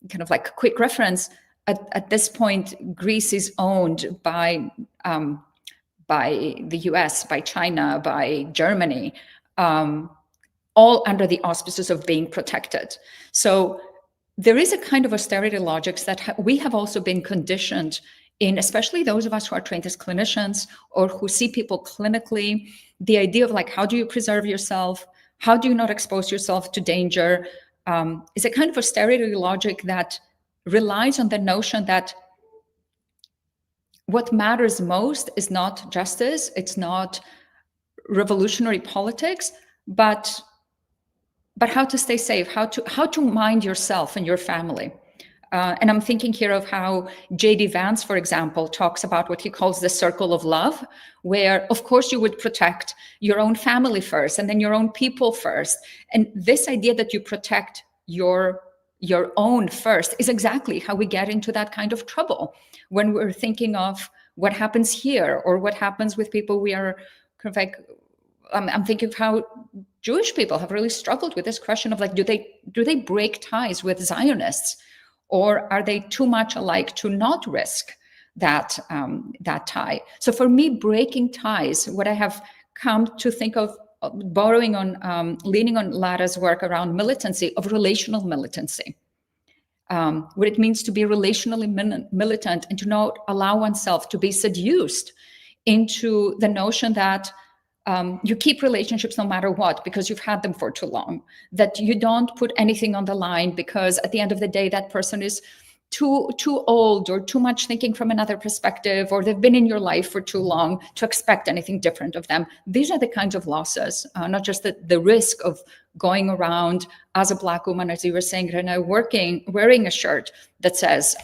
kind of like quick reference. At this point, Greece is owned by the US, by China, by Germany, all under the auspices of being protected. So there is a kind of austerity logics that we have also been conditioned in, especially those of us who are trained as clinicians or who see people clinically, the idea of like, how do you preserve yourself? How do you not expose yourself to danger? Is a kind of austerity logic that relies on the notion that what matters most is not justice, it's not revolutionary politics, but how to stay safe, how to mind yourself and your family. And I'm thinking here of how J.D. Vance, for example, talks about what he calls the circle of love, where, of course, you would protect your own family first and then your own people first. And this idea that you protect your own first is exactly how we get into that kind of trouble when we're thinking of what happens here or what happens with people we are kind of like, I'm thinking of how Jewish people have really struggled with this question of like, do they break ties with Zionists, or are they too much alike to not risk that tie? So for me, breaking ties, what I have come to think of, borrowing on, leaning on Lara's work around militancy, of relational militancy, what it means to be relationally militant and to not allow oneself to be seduced into the notion that you keep relationships no matter what because you've had them for too long, that you don't put anything on the line because at the end of the day, that person is too old or too much thinking from another perspective, or they've been in your life for too long to expect anything different of them. These are the kinds of losses, not just the risk of going around as a Black woman, as you were saying, Rena, wearing a shirt that says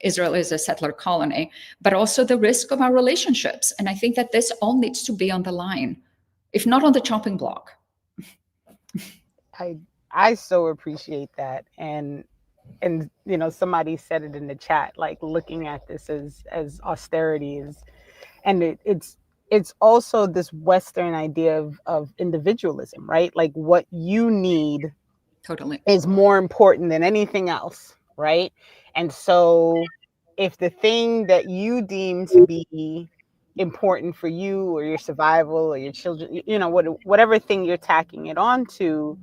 Israel is a settler colony, but also the risk of our relationships. And I think that this all needs to be on the line, if not on the chopping block. I so appreciate that. And you know, somebody said it in the chat, like looking at this as austerity is, and it's also this Western idea of individualism, right? Like what you need Totally is more important than anything else, right? And so if the thing that you deem to be important for you or your survival or your children, you know, whatever thing you're tacking it onto,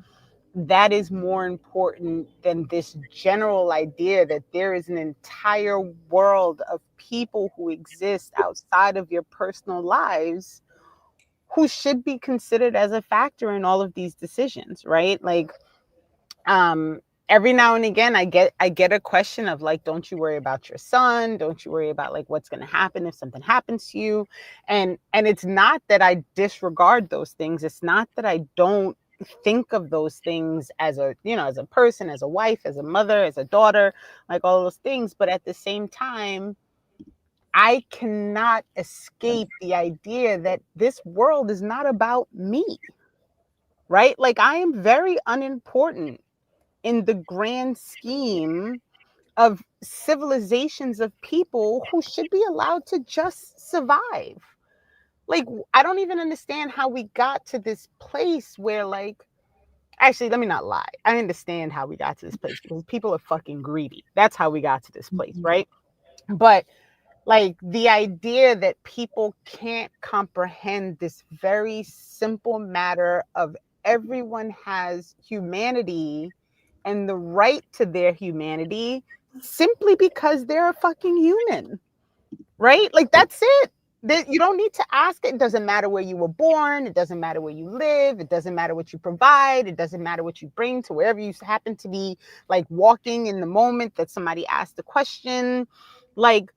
that is more important than this general idea that there is an entire world of people who exist outside of your personal lives who should be considered as a factor in all of these decisions, right? Like every now and again I get a question of like, don't you worry about your son, don't you worry about like what's going to happen if something happens to you. And it's not that I disregard those things, it's not that I don't think of those things as a, you know, as a person, as a wife, as a mother, as a daughter, like all those things. But at the same time, I cannot escape the idea that this world is not about me, right? Like I am very unimportant in the grand scheme of civilizations of people who should be allowed to just survive. Like, I don't even understand how we got to this place where, like, actually, let me not lie. I understand how we got to this place because people are fucking greedy. That's how we got to this place, right? But like the idea that people can't comprehend this very simple matter of everyone has humanity and the right to their humanity simply because they're a fucking human, right? Like that's it. You don't need to ask it. It doesn't matter where you were born. It doesn't matter where you live. It doesn't matter what you provide. It doesn't matter what you bring to wherever you happen to be, like walking in the moment that somebody asked a question. Like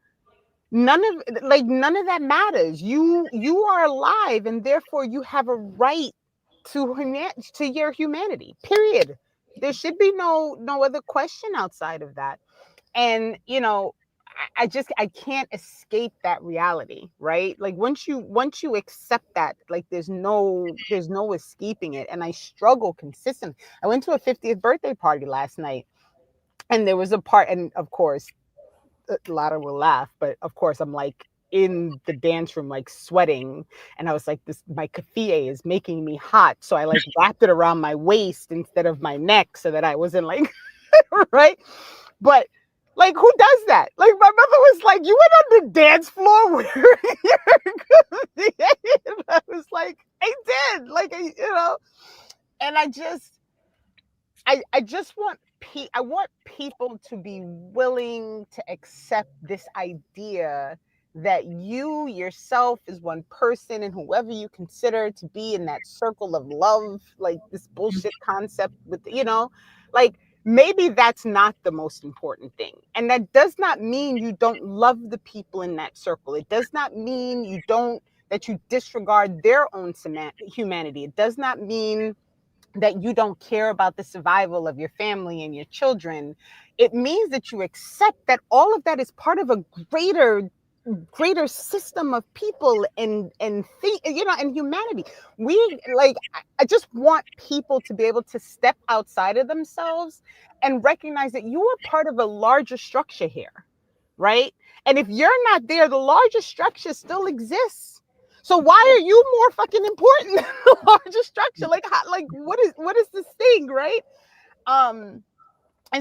none of that matters. You are alive and therefore you have a right to your humanity, period. There should be no other question outside of that. And you know, I can't escape that reality, right? Like once you accept that, like there's no escaping it. And I struggle consistently. I went to a 50th birthday party last night, and there was a part, and of course Lara will laugh, but of course I'm like in the dance room like sweating, and I was like, this my keffiyeh is making me hot, so I like wrapped it around my waist instead of my neck so that I wasn't like right. But like, who does that? Like my mother was like, you went on the dance floor wearing your keffiyeh? And I was like, I did, like, you know. And I just want I want people to be willing to accept this idea that you yourself is one person, and whoever you consider to be in that circle of love, like this bullshit concept with, you know, like maybe that's not the most important thing. And that does not mean you don't love the people in that circle. It does not mean that you disregard their own humanity. It does not mean that you don't care about the survival of your family and your children. It means that you accept that all of that is part of a greater system of people and you know, and humanity. I just want people to be able to step outside of themselves and recognize that you are part of a larger structure here, right? And if you're not there, the larger structure still exists. So why are you more fucking important than the larger structure? Like, what is this thing, right? And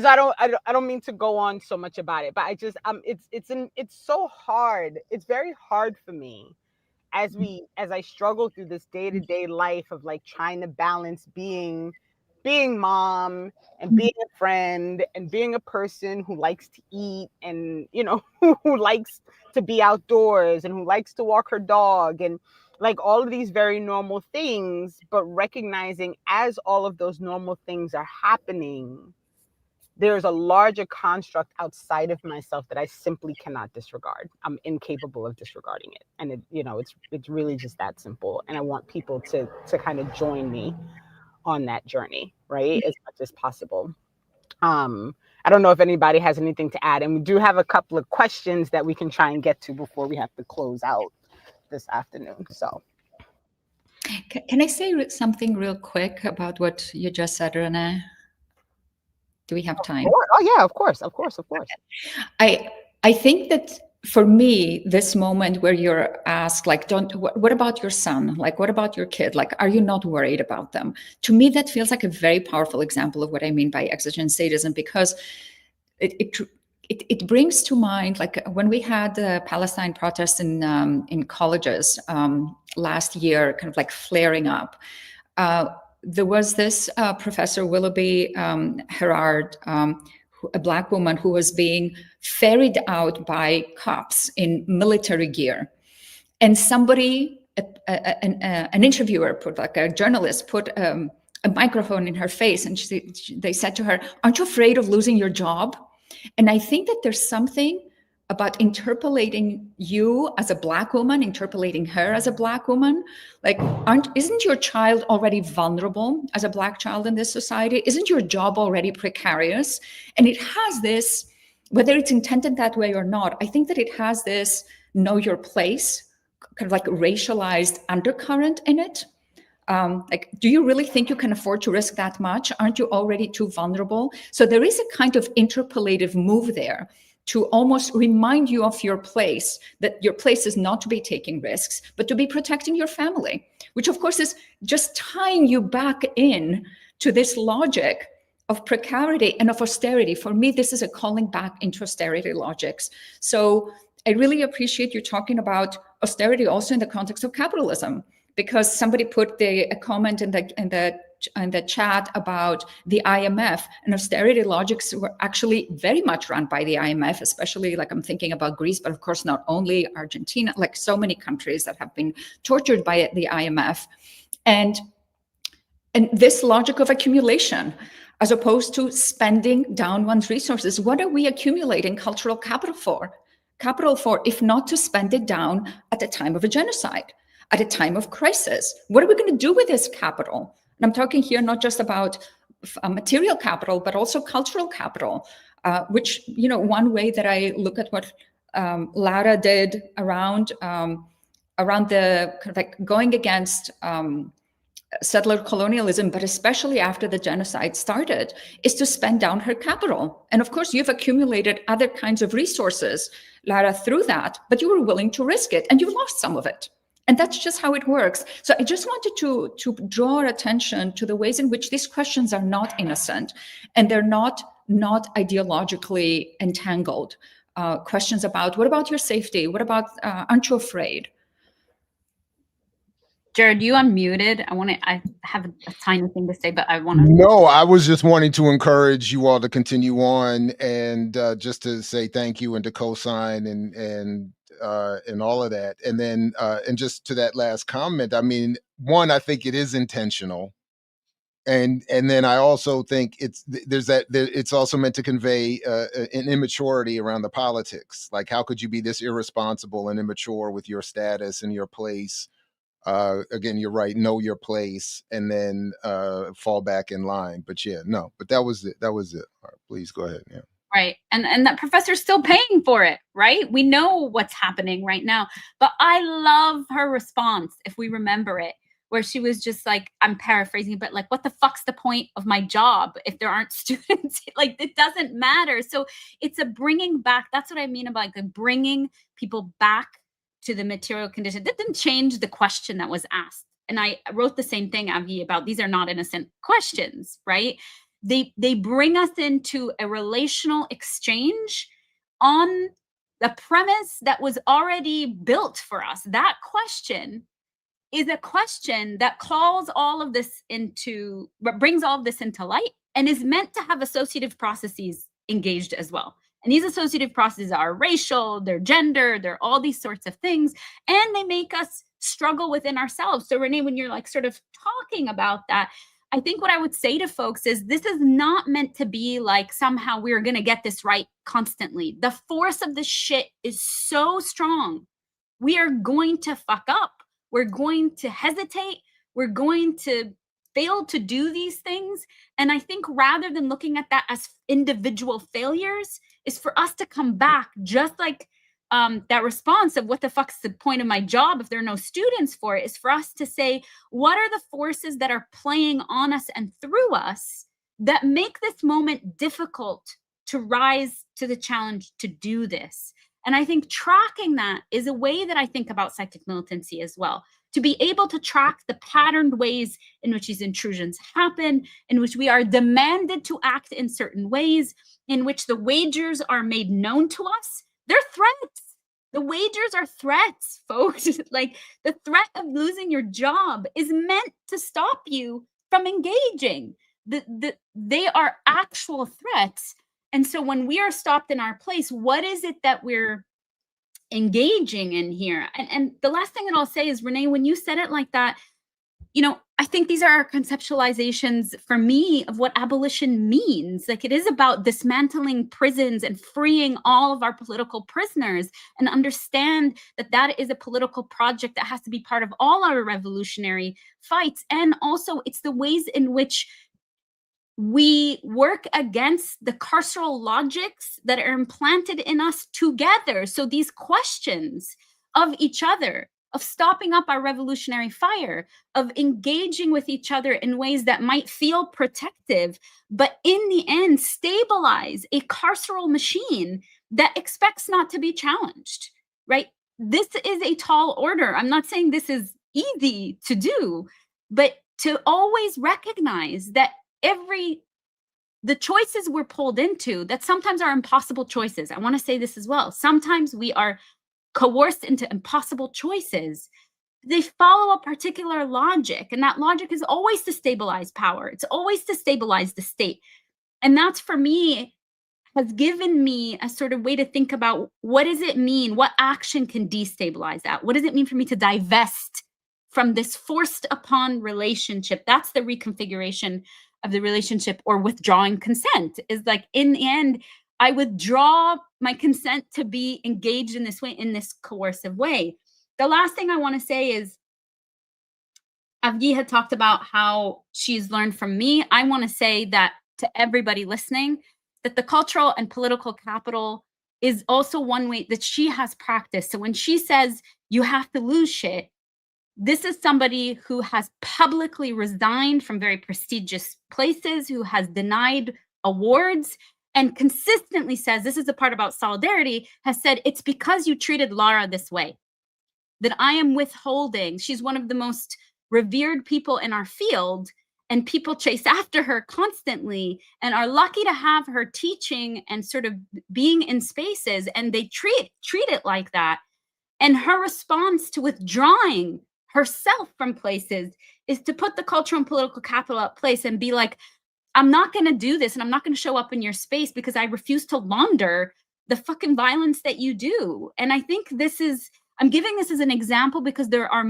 so I don't mean to go on so much about it, but I just it's so hard. It's very hard for me as I struggle through this day-to-day life of like trying to balance being mom and being a friend and being a person who likes to eat and, you know, who likes to be outdoors and who likes to walk her dog and like all of these very normal things, but recognizing as all of those normal things are happening, there's a larger construct outside of myself that I simply cannot disregard. I'm incapable of disregarding it. And it, you know, it's really just that simple. And I want people to kind of join me on that journey, right? As much as possible. I don't know if anybody has anything to add, and we do have a couple of questions that we can try and get to before we have to close out this afternoon. So, can I say something real quick about what you just said, Renee? Do we have time? Oh yeah, of course. I think that for me, this moment where you're asked, like, what about your son? Like, what about your kid? Like, are you not worried about them? To me, that feels like a very powerful example of what I mean by exigent sadism, because it brings to mind, like when we had the Palestine protests in colleges last year, kind of like flaring up. There was this Professor Willoughby Herard, a Black woman who was being ferried out by cops in military gear. And somebody, an interviewer, like a journalist, put a microphone in her face, and they said to her, "Aren't you afraid of losing your job?" And I think that there's something about interpolating you as a Black woman, interpolating her as a Black woman. Like, isn't your child already vulnerable as a Black child in this society? Isn't your job already precarious? And it has this, whether it's intended that way or not, I think that it has this know your place, kind of like racialized undercurrent in it. Like, do you really think you can afford to risk that much? Aren't you already too vulnerable? So there is a kind of interpolative move there to almost remind you of your place, that your place is not to be taking risks, but to be protecting your family, which of course is just tying you back in to this logic of precarity and of austerity. For me, this is a calling back into austerity logics. So I really appreciate you talking about austerity also in the context of capitalism, because somebody put a comment in the chat about the IMF, and austerity logics were actually very much run by the IMF, especially, like, I'm thinking about Greece, but of course not only Argentina, like so many countries that have been tortured by the IMF. And this logic of accumulation, as opposed to spending down one's resources. What are we accumulating cultural capital for? Capital for, if not to spend it down at the time of a genocide, at a time of crisis? What are we going to do with this capital? And I'm talking here not just about material capital, but also cultural capital, which, one way that I look at what Lara did around the kind of like going against settler colonialism, but especially after the genocide started, is to spend down her capital. And of course, you've accumulated other kinds of resources, Lara, through that, but you were willing to risk it, and you lost some of it. And that's just how it works. So I just wanted to draw our attention to the ways in which these questions are not innocent, and they're not ideologically entangled. Questions about, what about your safety? What about, aren't you afraid? Jared, you unmuted. I have a tiny thing to say, but I want to. No, I was just wanting to encourage you all to continue on, and just to say thank you and to co-sign and all of that. And then, and just to that last comment, I mean, one, I think it is intentional. And then I also think it's also meant to convey an immaturity around the politics. Like, how could you be this irresponsible and immature with your status and your place? Again, you're right, know your place, and then fall back in line. But yeah, no, but that was it. All right, please go ahead. Yeah. Right. And that professor's still paying for it, right? We know what's happening right now. But I love her response, if we remember it, where she was just like, I'm paraphrasing, but like, what the fuck's the point of my job if there aren't students? Like, it doesn't matter. So it's a bringing back. That's what I mean about like bringing people back to the material condition. That didn't change the question that was asked. And I wrote the same thing, Avgi, about these are not innocent questions, right? They bring us into a relational exchange on the premise that was already built for us. That question is a question that calls all of this into, brings all of this into light, and is meant to have associative processes engaged as well. And these associative processes are racial, they're gender, they're all these sorts of things, and they make us struggle within ourselves. So Renee, when you're like sort of talking about that, I think what I would say to folks is this is not meant to be like somehow we're going to get this right constantly. The force of this shit is so strong. We are going to fuck up. We're going to hesitate. We're going to failed to do these things. And I think rather than looking at that as individual failures, is for us to come back, just like that response of what the fuck's the point of my job if there are no students for it, is for us to say, what are the forces that are playing on us and through us that make this moment difficult to rise to the challenge to do this? And I think tracking that is a way that I think about psychic militancy as well, to be able to track the patterned ways in which these intrusions happen, in which we are demanded to act in certain ways, in which the wagers are made known to us. They're threats. The wagers are threats, folks. Like, the threat of losing your job is meant to stop you from engaging. They are actual threats. And so when we are stopped in our place, what is it that we're engaging in here? And the last thing that I'll say is, Renee, when you said it like that, you know, I think these are our conceptualizations for me of what abolition means. Like, it is about dismantling prisons and freeing all of our political prisoners, and understand that that is a political project that has to be part of all our revolutionary fights. And also, it's the ways in which we work against the carceral logics that are implanted in us together. So these questions of each other, of stopping up our revolutionary fire, of engaging with each other in ways that might feel protective, but in the end stabilize a carceral machine that expects not to be challenged, right? This is a tall order. I'm not saying this is easy to do, but to always recognize that the choices we're pulled into, that sometimes are impossible choices. I want to say this as well. Sometimes we are coerced into impossible choices. They follow a particular logic, and that logic is always to stabilize power. It's always to stabilize the state. And that's, for me, has given me a sort of way to think about, what does it mean? What action can destabilize that? What does it mean for me to divest from this forced upon relationship? That's the reconfiguration of the relationship, or withdrawing consent, is like, in the end, I withdraw my consent to be engaged in this way, in this coercive way. The last thing I want to say is, Avgi had talked about how she's learned from me. I want to say that to everybody listening, that the cultural and political capital is also one way that she has practiced. So when she says you have to lose shit, this is somebody who has publicly resigned from very prestigious places, who has denied awards, and consistently says, this is the part about solidarity, has said, it's because you treated Lara this way that I am withholding. She's one of the most revered people in our field, and people chase after her constantly and are lucky to have her teaching and sort of being in spaces, and they treat it like that. And her response to withdrawing herself from places is to put the cultural and political capital at place and be like, I'm not going to do this, and I'm not going to show up in your space because I refuse to launder the fucking violence that you do. And I think I'm giving this as an example because there are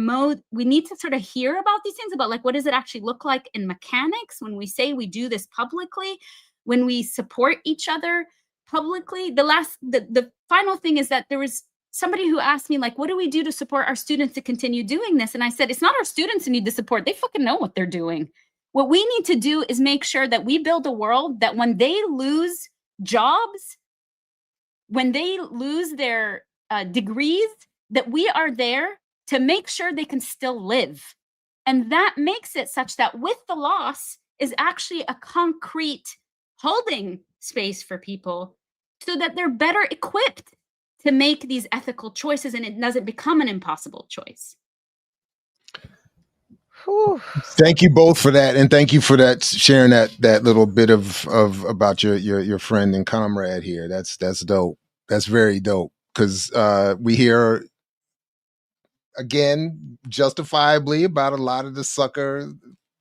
we need to sort of hear about these things, about like, what does it actually look like in mechanics when we say we do this publicly, when we support each other publicly. The final thing is that there was somebody who asked me, like, what do we do to support our students to continue doing this? And I said, it's not our students who need the support. They fucking know what they're doing. What we need to do is make sure that we build a world that when they lose jobs, when they lose their degrees, that we are there to make sure they can still live. And that makes it such that with the loss is actually a concrete holding space for people so that they're better equipped to make these ethical choices, and it doesn't become an impossible choice. Whew. Thank you both for that, and thank you for that, sharing that little bit of about your friend and comrade here. That's dope. That's very dope, because we hear, again, justifiably, about a lot of the sucker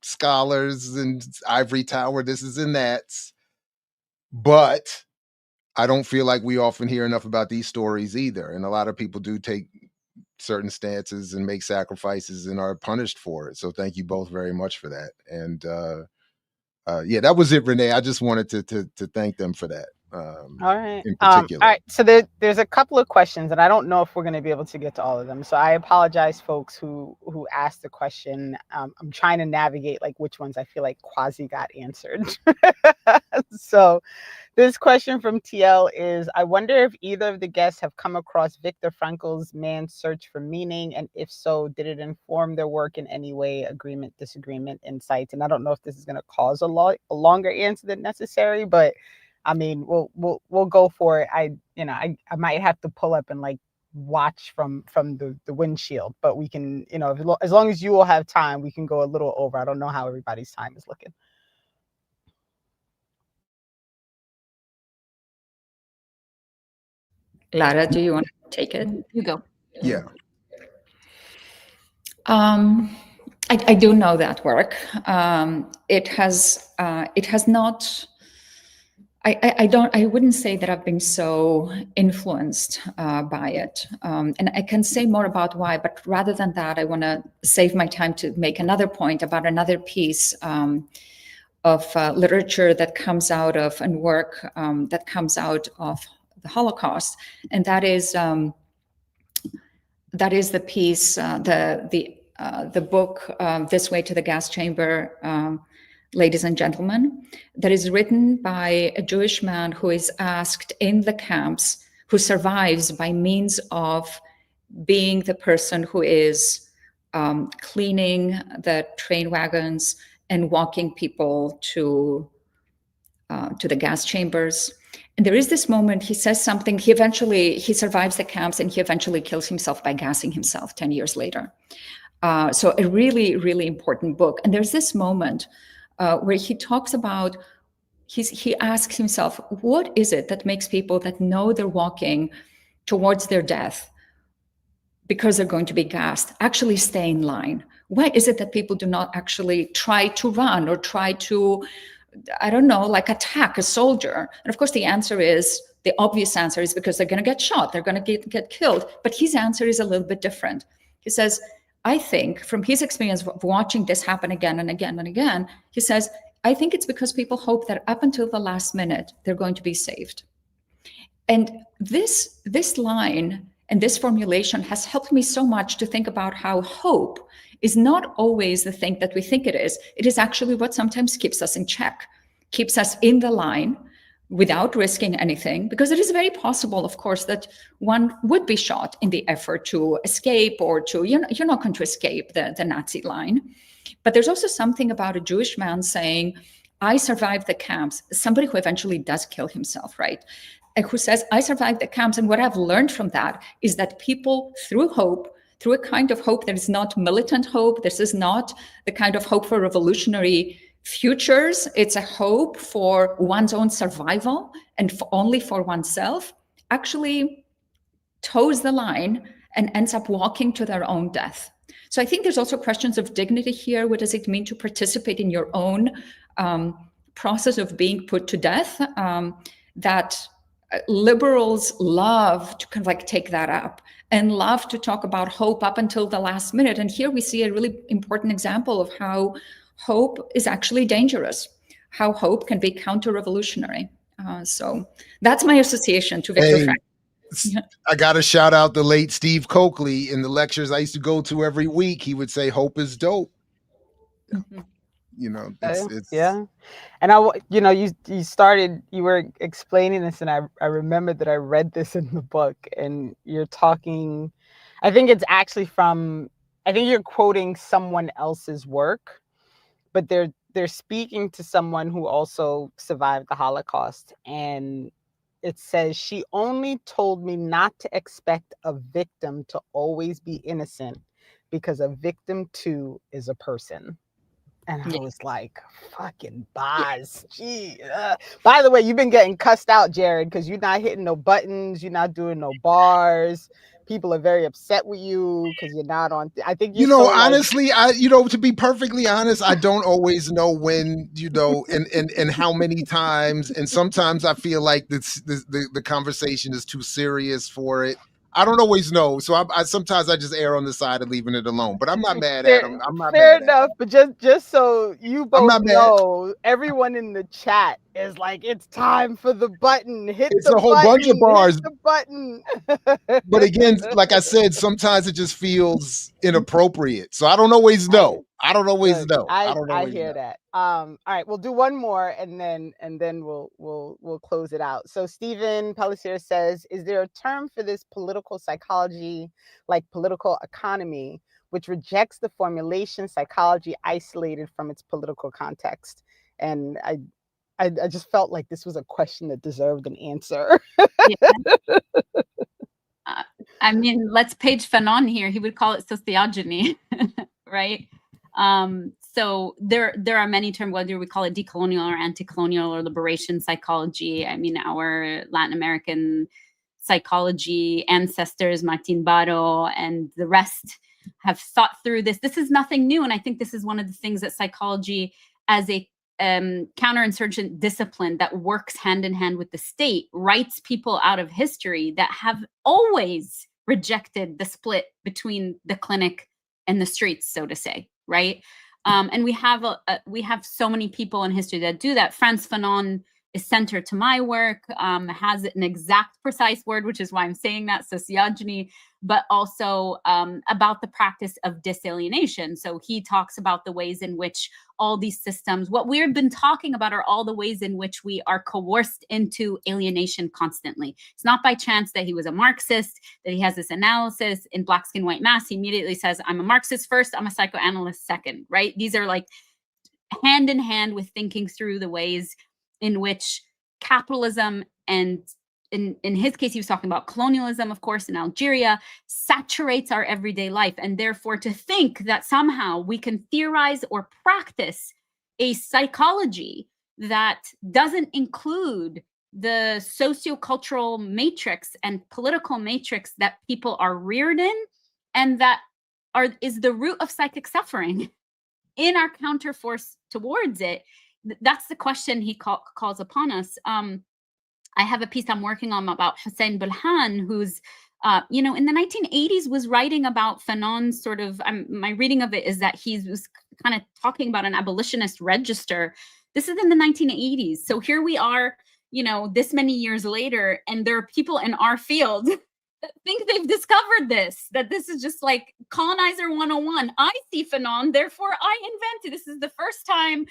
scholars and ivory tower this is and that's, but I don't feel like we often hear enough about these stories either. And a lot of people do take certain stances and make sacrifices and are punished for it. So thank you both very much for that. And yeah, that was it, Renee. I just wanted to thank them for that. All right. in All particular. right. So there's a couple of questions, and I don't know if we're going to be able to get to all of them. So I apologize, folks who asked the question. I'm trying to navigate like which ones I feel like quasi got answered. So this question from TL is: I wonder if either of the guests have come across Viktor Frankl's Man's Search for Meaning, and if so, did it inform their work in any way? Agreement, disagreement, insights? And I don't know if this is going to cause a longer answer than necessary, but I mean, we'll go for it. I might have to pull up and like watch from the windshield, but we can, as long as you all have time, we can go a little over. I don't know how everybody's time is looking. Lara, do you want to take it? You go. Yeah. I do know that work. It has not. I wouldn't say that I've been so influenced by it, and I can say more about why. But rather than that, I want to save my time to make another point about another piece of literature that comes out of and work that comes out of the Holocaust, and that is the piece, the book, This Way to the Gas Chamber, ladies and gentlemen, that is written by a Jewish man who is asked in the camps, who survives by means of being the person who is cleaning the train wagons and walking people to the gas chambers. And there is this moment, he says something, he survives the camps and he eventually kills himself by gassing himself 10 years later. So a really, really important book. And there's this moment where he talks about, he asks himself, what is it that makes people that know they're walking towards their death because they're going to be gassed actually stay in line? Why is it that people do not actually try to run or try to, I don't know, like attack a soldier? And of course, the obvious answer is because they're going to get shot, they're going to get killed. But his answer is a little bit different. He says, I think from his experience of watching this happen again and again and again, he says, I think it's because people hope that up until the last minute, they're going to be saved. And this line and this formulation has helped me so much to think about how hope is not always the thing that we think it is. It is actually what sometimes keeps us in check, keeps us in the line without risking anything, because it is very possible, of course, that one would be shot in the effort to escape or to, you're not going to escape the Nazi line. But there's also something about a Jewish man saying, I survived the camps, somebody who eventually does kill himself, right? And who says, I survived the camps. And what I've learned from that is that people, through hope, through a kind of hope that is not militant hope, this is not the kind of hope for revolutionary futures, it's a hope for one's own survival and only for oneself, actually toes the line and ends up walking to their own death. So I think there's also questions of dignity here. What does it mean to participate in your own process of being put to death? That liberals love to kind of like take that up and love to talk about hope up until the last minute. And here we see a really important example of how hope is actually dangerous, how hope can be counter-revolutionary. So that's my association to Viktor Frankl. I got to shout out the late Steve Coakley. In the lectures I used to go to every week, he would say, hope is dope. Mm-hmm. It's yeah. And you were explaining this, and I remember that I read this in the book, and you're talking, I think you're quoting someone else's work, but they're speaking to someone who also survived the Holocaust. And it says, she only told me not to expect a victim to always be innocent, because a victim too is a person. And I was like, fucking bars. Gee. By the way, you've been getting cussed out, Jared, because you're not hitting no buttons. You're not doing no bars. People are very upset with you because you're not on. I think honestly, to be perfectly honest, I don't always know when, and how many times. And sometimes I feel like the conversation is too serious for it. I don't always know. So I sometimes I just err on the side of leaving it alone. But I'm not mad at Fair, him. I'm not fair mad at him. enough, but just so you I'm both not mad. know, everyone in the chat is like, it's time for the button. Hit It's the a whole bunch of button. Hit bars. the button. But again, like I said, sometimes it just feels inappropriate. So I don't always know. I don't always Look, know. I I don't I always hear know. that. All right, we'll do one more and then we'll close it out. So Stephen Pellissier says, is there a term for this political psychology, like political economy, which rejects the formulation psychology isolated from its political context? And I just felt like this was a question that deserved an answer. Yeah. I mean, let's page Fanon here. He would call it sociogeny, right? So there are many terms, whether we call it decolonial or anti-colonial or liberation psychology. I mean, our Latin American psychology ancestors, Martin Barro and the rest, have thought through this. This is nothing new. And I think this is one of the things that psychology as a counterinsurgent discipline that works hand in hand with the state writes people out of history that have always rejected the split between the clinic and the streets, so to say, right? And we have so many people in history that do that. Frantz Fanon is center to my work, has an exact precise word, which is why I'm saying that, sociogeny, but also about the practice of disalienation. So he talks about the ways in which all these systems, what we've been talking about are all the ways in which we are coerced into alienation constantly. It's not by chance that he was a Marxist, that he has this analysis in Black Skin, White Mass. He immediately says, I'm a Marxist first, I'm a psychoanalyst second, right? These are like hand in hand with thinking through the ways in which capitalism and in his case, he was talking about colonialism, of course, in Algeria, saturates our everyday life. And therefore, to think that somehow we can theorize or practice a psychology that doesn't include the sociocultural matrix and political matrix that people are reared in, and that is the root of psychic suffering in our counterforce towards it, that's the question he calls upon us. I have a piece I'm working on about Hussein Bulhan, who's, in the 1980s was writing about Fanon's sort of, my reading of it is that he was kind of talking about an abolitionist register. This is in the 1980s. So here we are, this many years later, and there are people in our field that think they've discovered this, that this is just like colonizer 101. I see Fanon, therefore I invented. This is the first time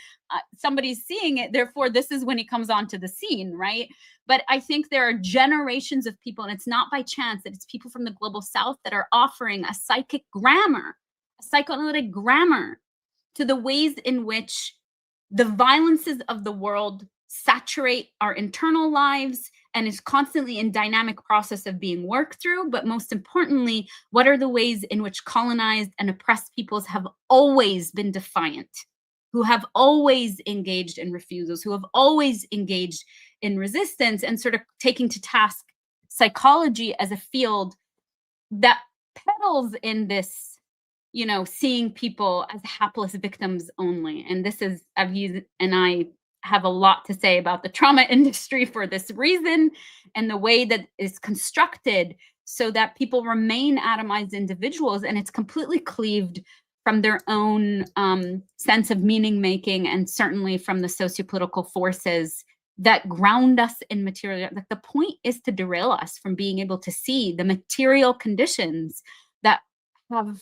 somebody's seeing it. Therefore, this is when he comes onto the scene, right? But I think there are generations of people, and it's not by chance that it's people from the global South that are offering a psychic grammar, a psychoanalytic grammar to the ways in which the violences of the world saturate our internal lives and is constantly in dynamic process of being worked through. But most importantly, what are the ways in which colonized and oppressed peoples have always been defiant, who have always engaged in refusals, who have always engaged in resistance, and sort of taking to task psychology as a field that peddles in this, seeing people as hapless victims only. And this is, Avgi and I have a lot to say about the trauma industry for this reason, and the way that is constructed so that people remain atomized individuals, and it's completely cleaved from their own sense of meaning making, and certainly from the sociopolitical forces that ground us in material. Like, the point is to derail us from being able to see the material conditions that have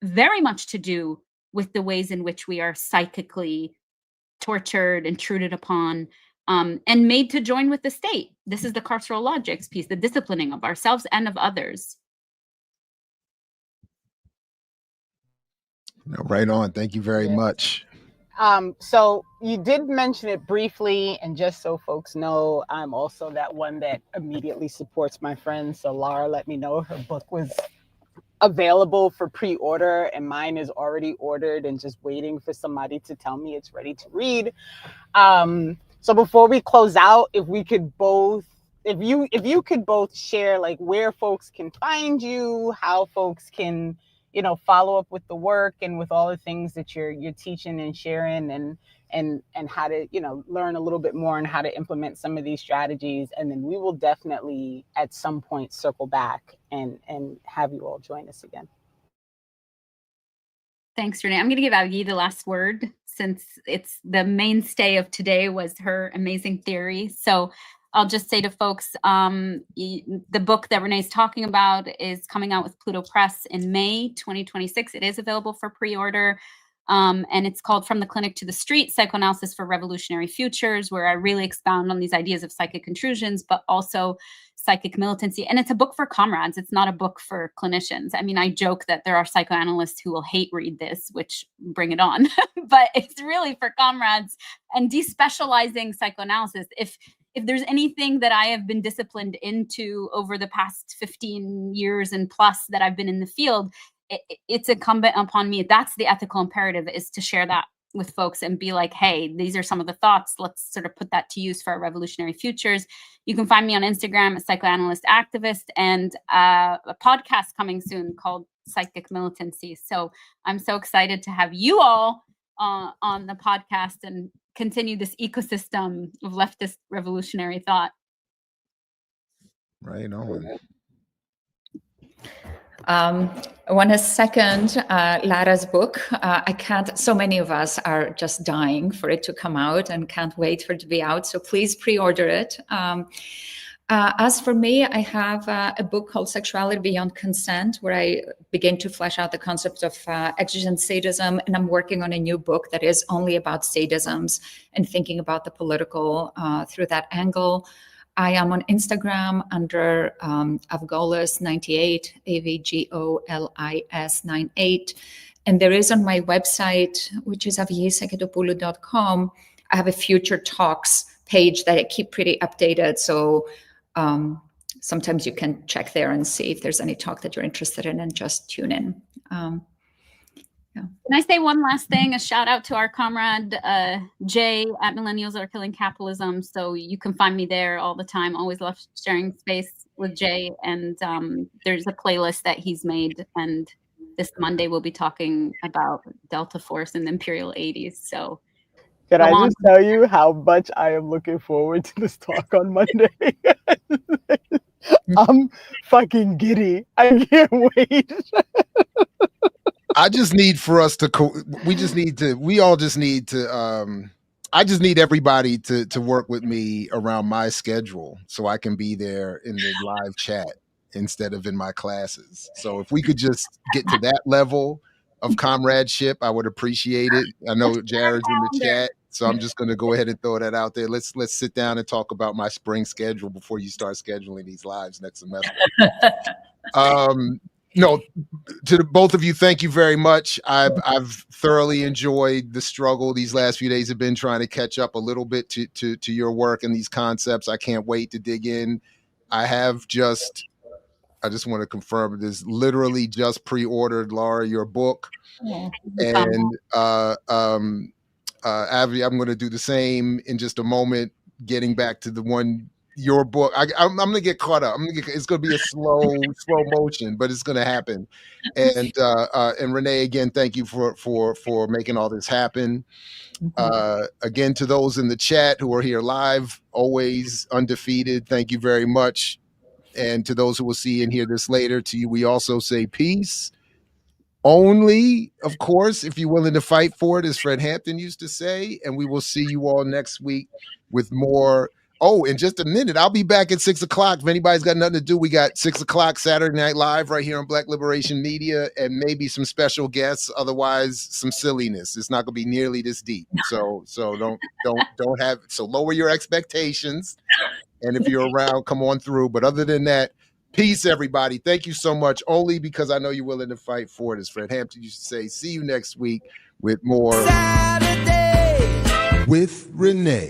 very much to do with the ways in which we are psychically tortured, intruded upon, and made to join with the state. This is the carceral logics piece, the disciplining of ourselves and of others. Right on. Thank you very much. So you did mention it briefly, and just so folks know, I'm also that one that immediately supports my friend. So Lara let me know her book was available for pre-order, and mine is already ordered and just waiting for somebody to tell me it's ready to read. So before we close out, if you could both share like where folks can find you, how folks can, follow up with the work and with all the things that you're teaching and sharing, and how to, learn a little bit more on how to implement some of these strategies. And then we will definitely at some point circle back and have you all join us again. Thanks, Renee. I'm going to give Avgi the last word, since it's the mainstay of today was her amazing theory. So I'll just say to folks, the book that Renee's talking about is coming out with Pluto Press in May 2026. It is available for pre-order. And it's called From the Clinic to the Street, Psychoanalysis for Revolutionary Futures, where I really expound on these ideas of psychic intrusions, but also psychic militancy. And it's a book for comrades. It's not a book for clinicians. I mean, I joke that there are psychoanalysts who will hate read this, which bring it on, but it's really for comrades and despecializing psychoanalysis. If there's anything that I have been disciplined into over the past 15 years and plus that I've been in the field, it's incumbent upon me. That's the ethical imperative, is to share that with folks and be like, hey, these are some of the thoughts. Let's sort of put that to use for our revolutionary futures. You can find me on Instagram at Psychoanalyst Activist, and a podcast coming soon called Psychic Militancy. So I'm so excited to have you all on the podcast and continue this ecosystem of leftist revolutionary thought. Right on. I want to second Lara's book. So many of us are just dying for it to come out and can't wait for it to be out. So please pre-order it. As for me, I have a book called Sexuality Beyond Consent, where I begin to flesh out the concept of exigent sadism. And I'm working on a new book that is only about sadisms and thinking about the political through that angle. I am on Instagram under Avgolis98, AVGOLIS98. And there is on my website, which is avgi.saketopoulou.com, I have a future talks page that I keep pretty updated. So sometimes you can check there and see if there's any talk that you're interested in and just tune in. Can I say one last thing? A shout out to our comrade Jay at Millennials That Are Killing Capitalism. So you can find me there all the time. Always love sharing space with Jay. And there's a playlist that he's made. And this Monday we'll be talking about Delta Force in the Imperial 80s. So can I just tell you how much I am looking forward to this talk on Monday? I'm fucking giddy. I can't wait. I just need for us to, I just need everybody to work with me around my schedule so I can be there in the live chat instead of in my classes. So if we could just get to that level of comradeship, I would appreciate it. I know Jared's in the chat, so I'm just going to go ahead and throw that out there. Let's sit down and talk about my spring schedule before you start scheduling these lives next semester. No, to both of you, thank you very much. I've thoroughly enjoyed the struggle. These last few days have been trying to catch up a little bit to your work and these concepts. I can't wait to dig in. I just want to confirm this, literally just pre-ordered, Lara, your book. And Avgi, I'm going to do the same in just a moment, getting back to the one, your book. I'm going to get caught up. It's going to be a slow motion, but it's going to happen. And Renee, again, thank you for making all this happen. Again, to those in the chat who are here live, always undefeated, thank you very much. And to those who will see and hear this later, to you, we also say peace. Only, of course, if you're willing to fight for it, as Fred Hampton used to say. And we will see you all next week with more. Oh, in just a minute, I'll be back at 6 o'clock. If anybody's got nothing to do, we got 6 o'clock Saturday Night Live right here on Black Liberation Media, and maybe some special guests. Otherwise, some silliness. It's not going to be nearly this deep. So don't have. So lower your expectations. And if you're around, come on through. But other than that, peace, everybody. Thank you so much. Only because I know you're willing to fight for it, as Fred Hampton used to say. See you next week with more Saturday with Renee.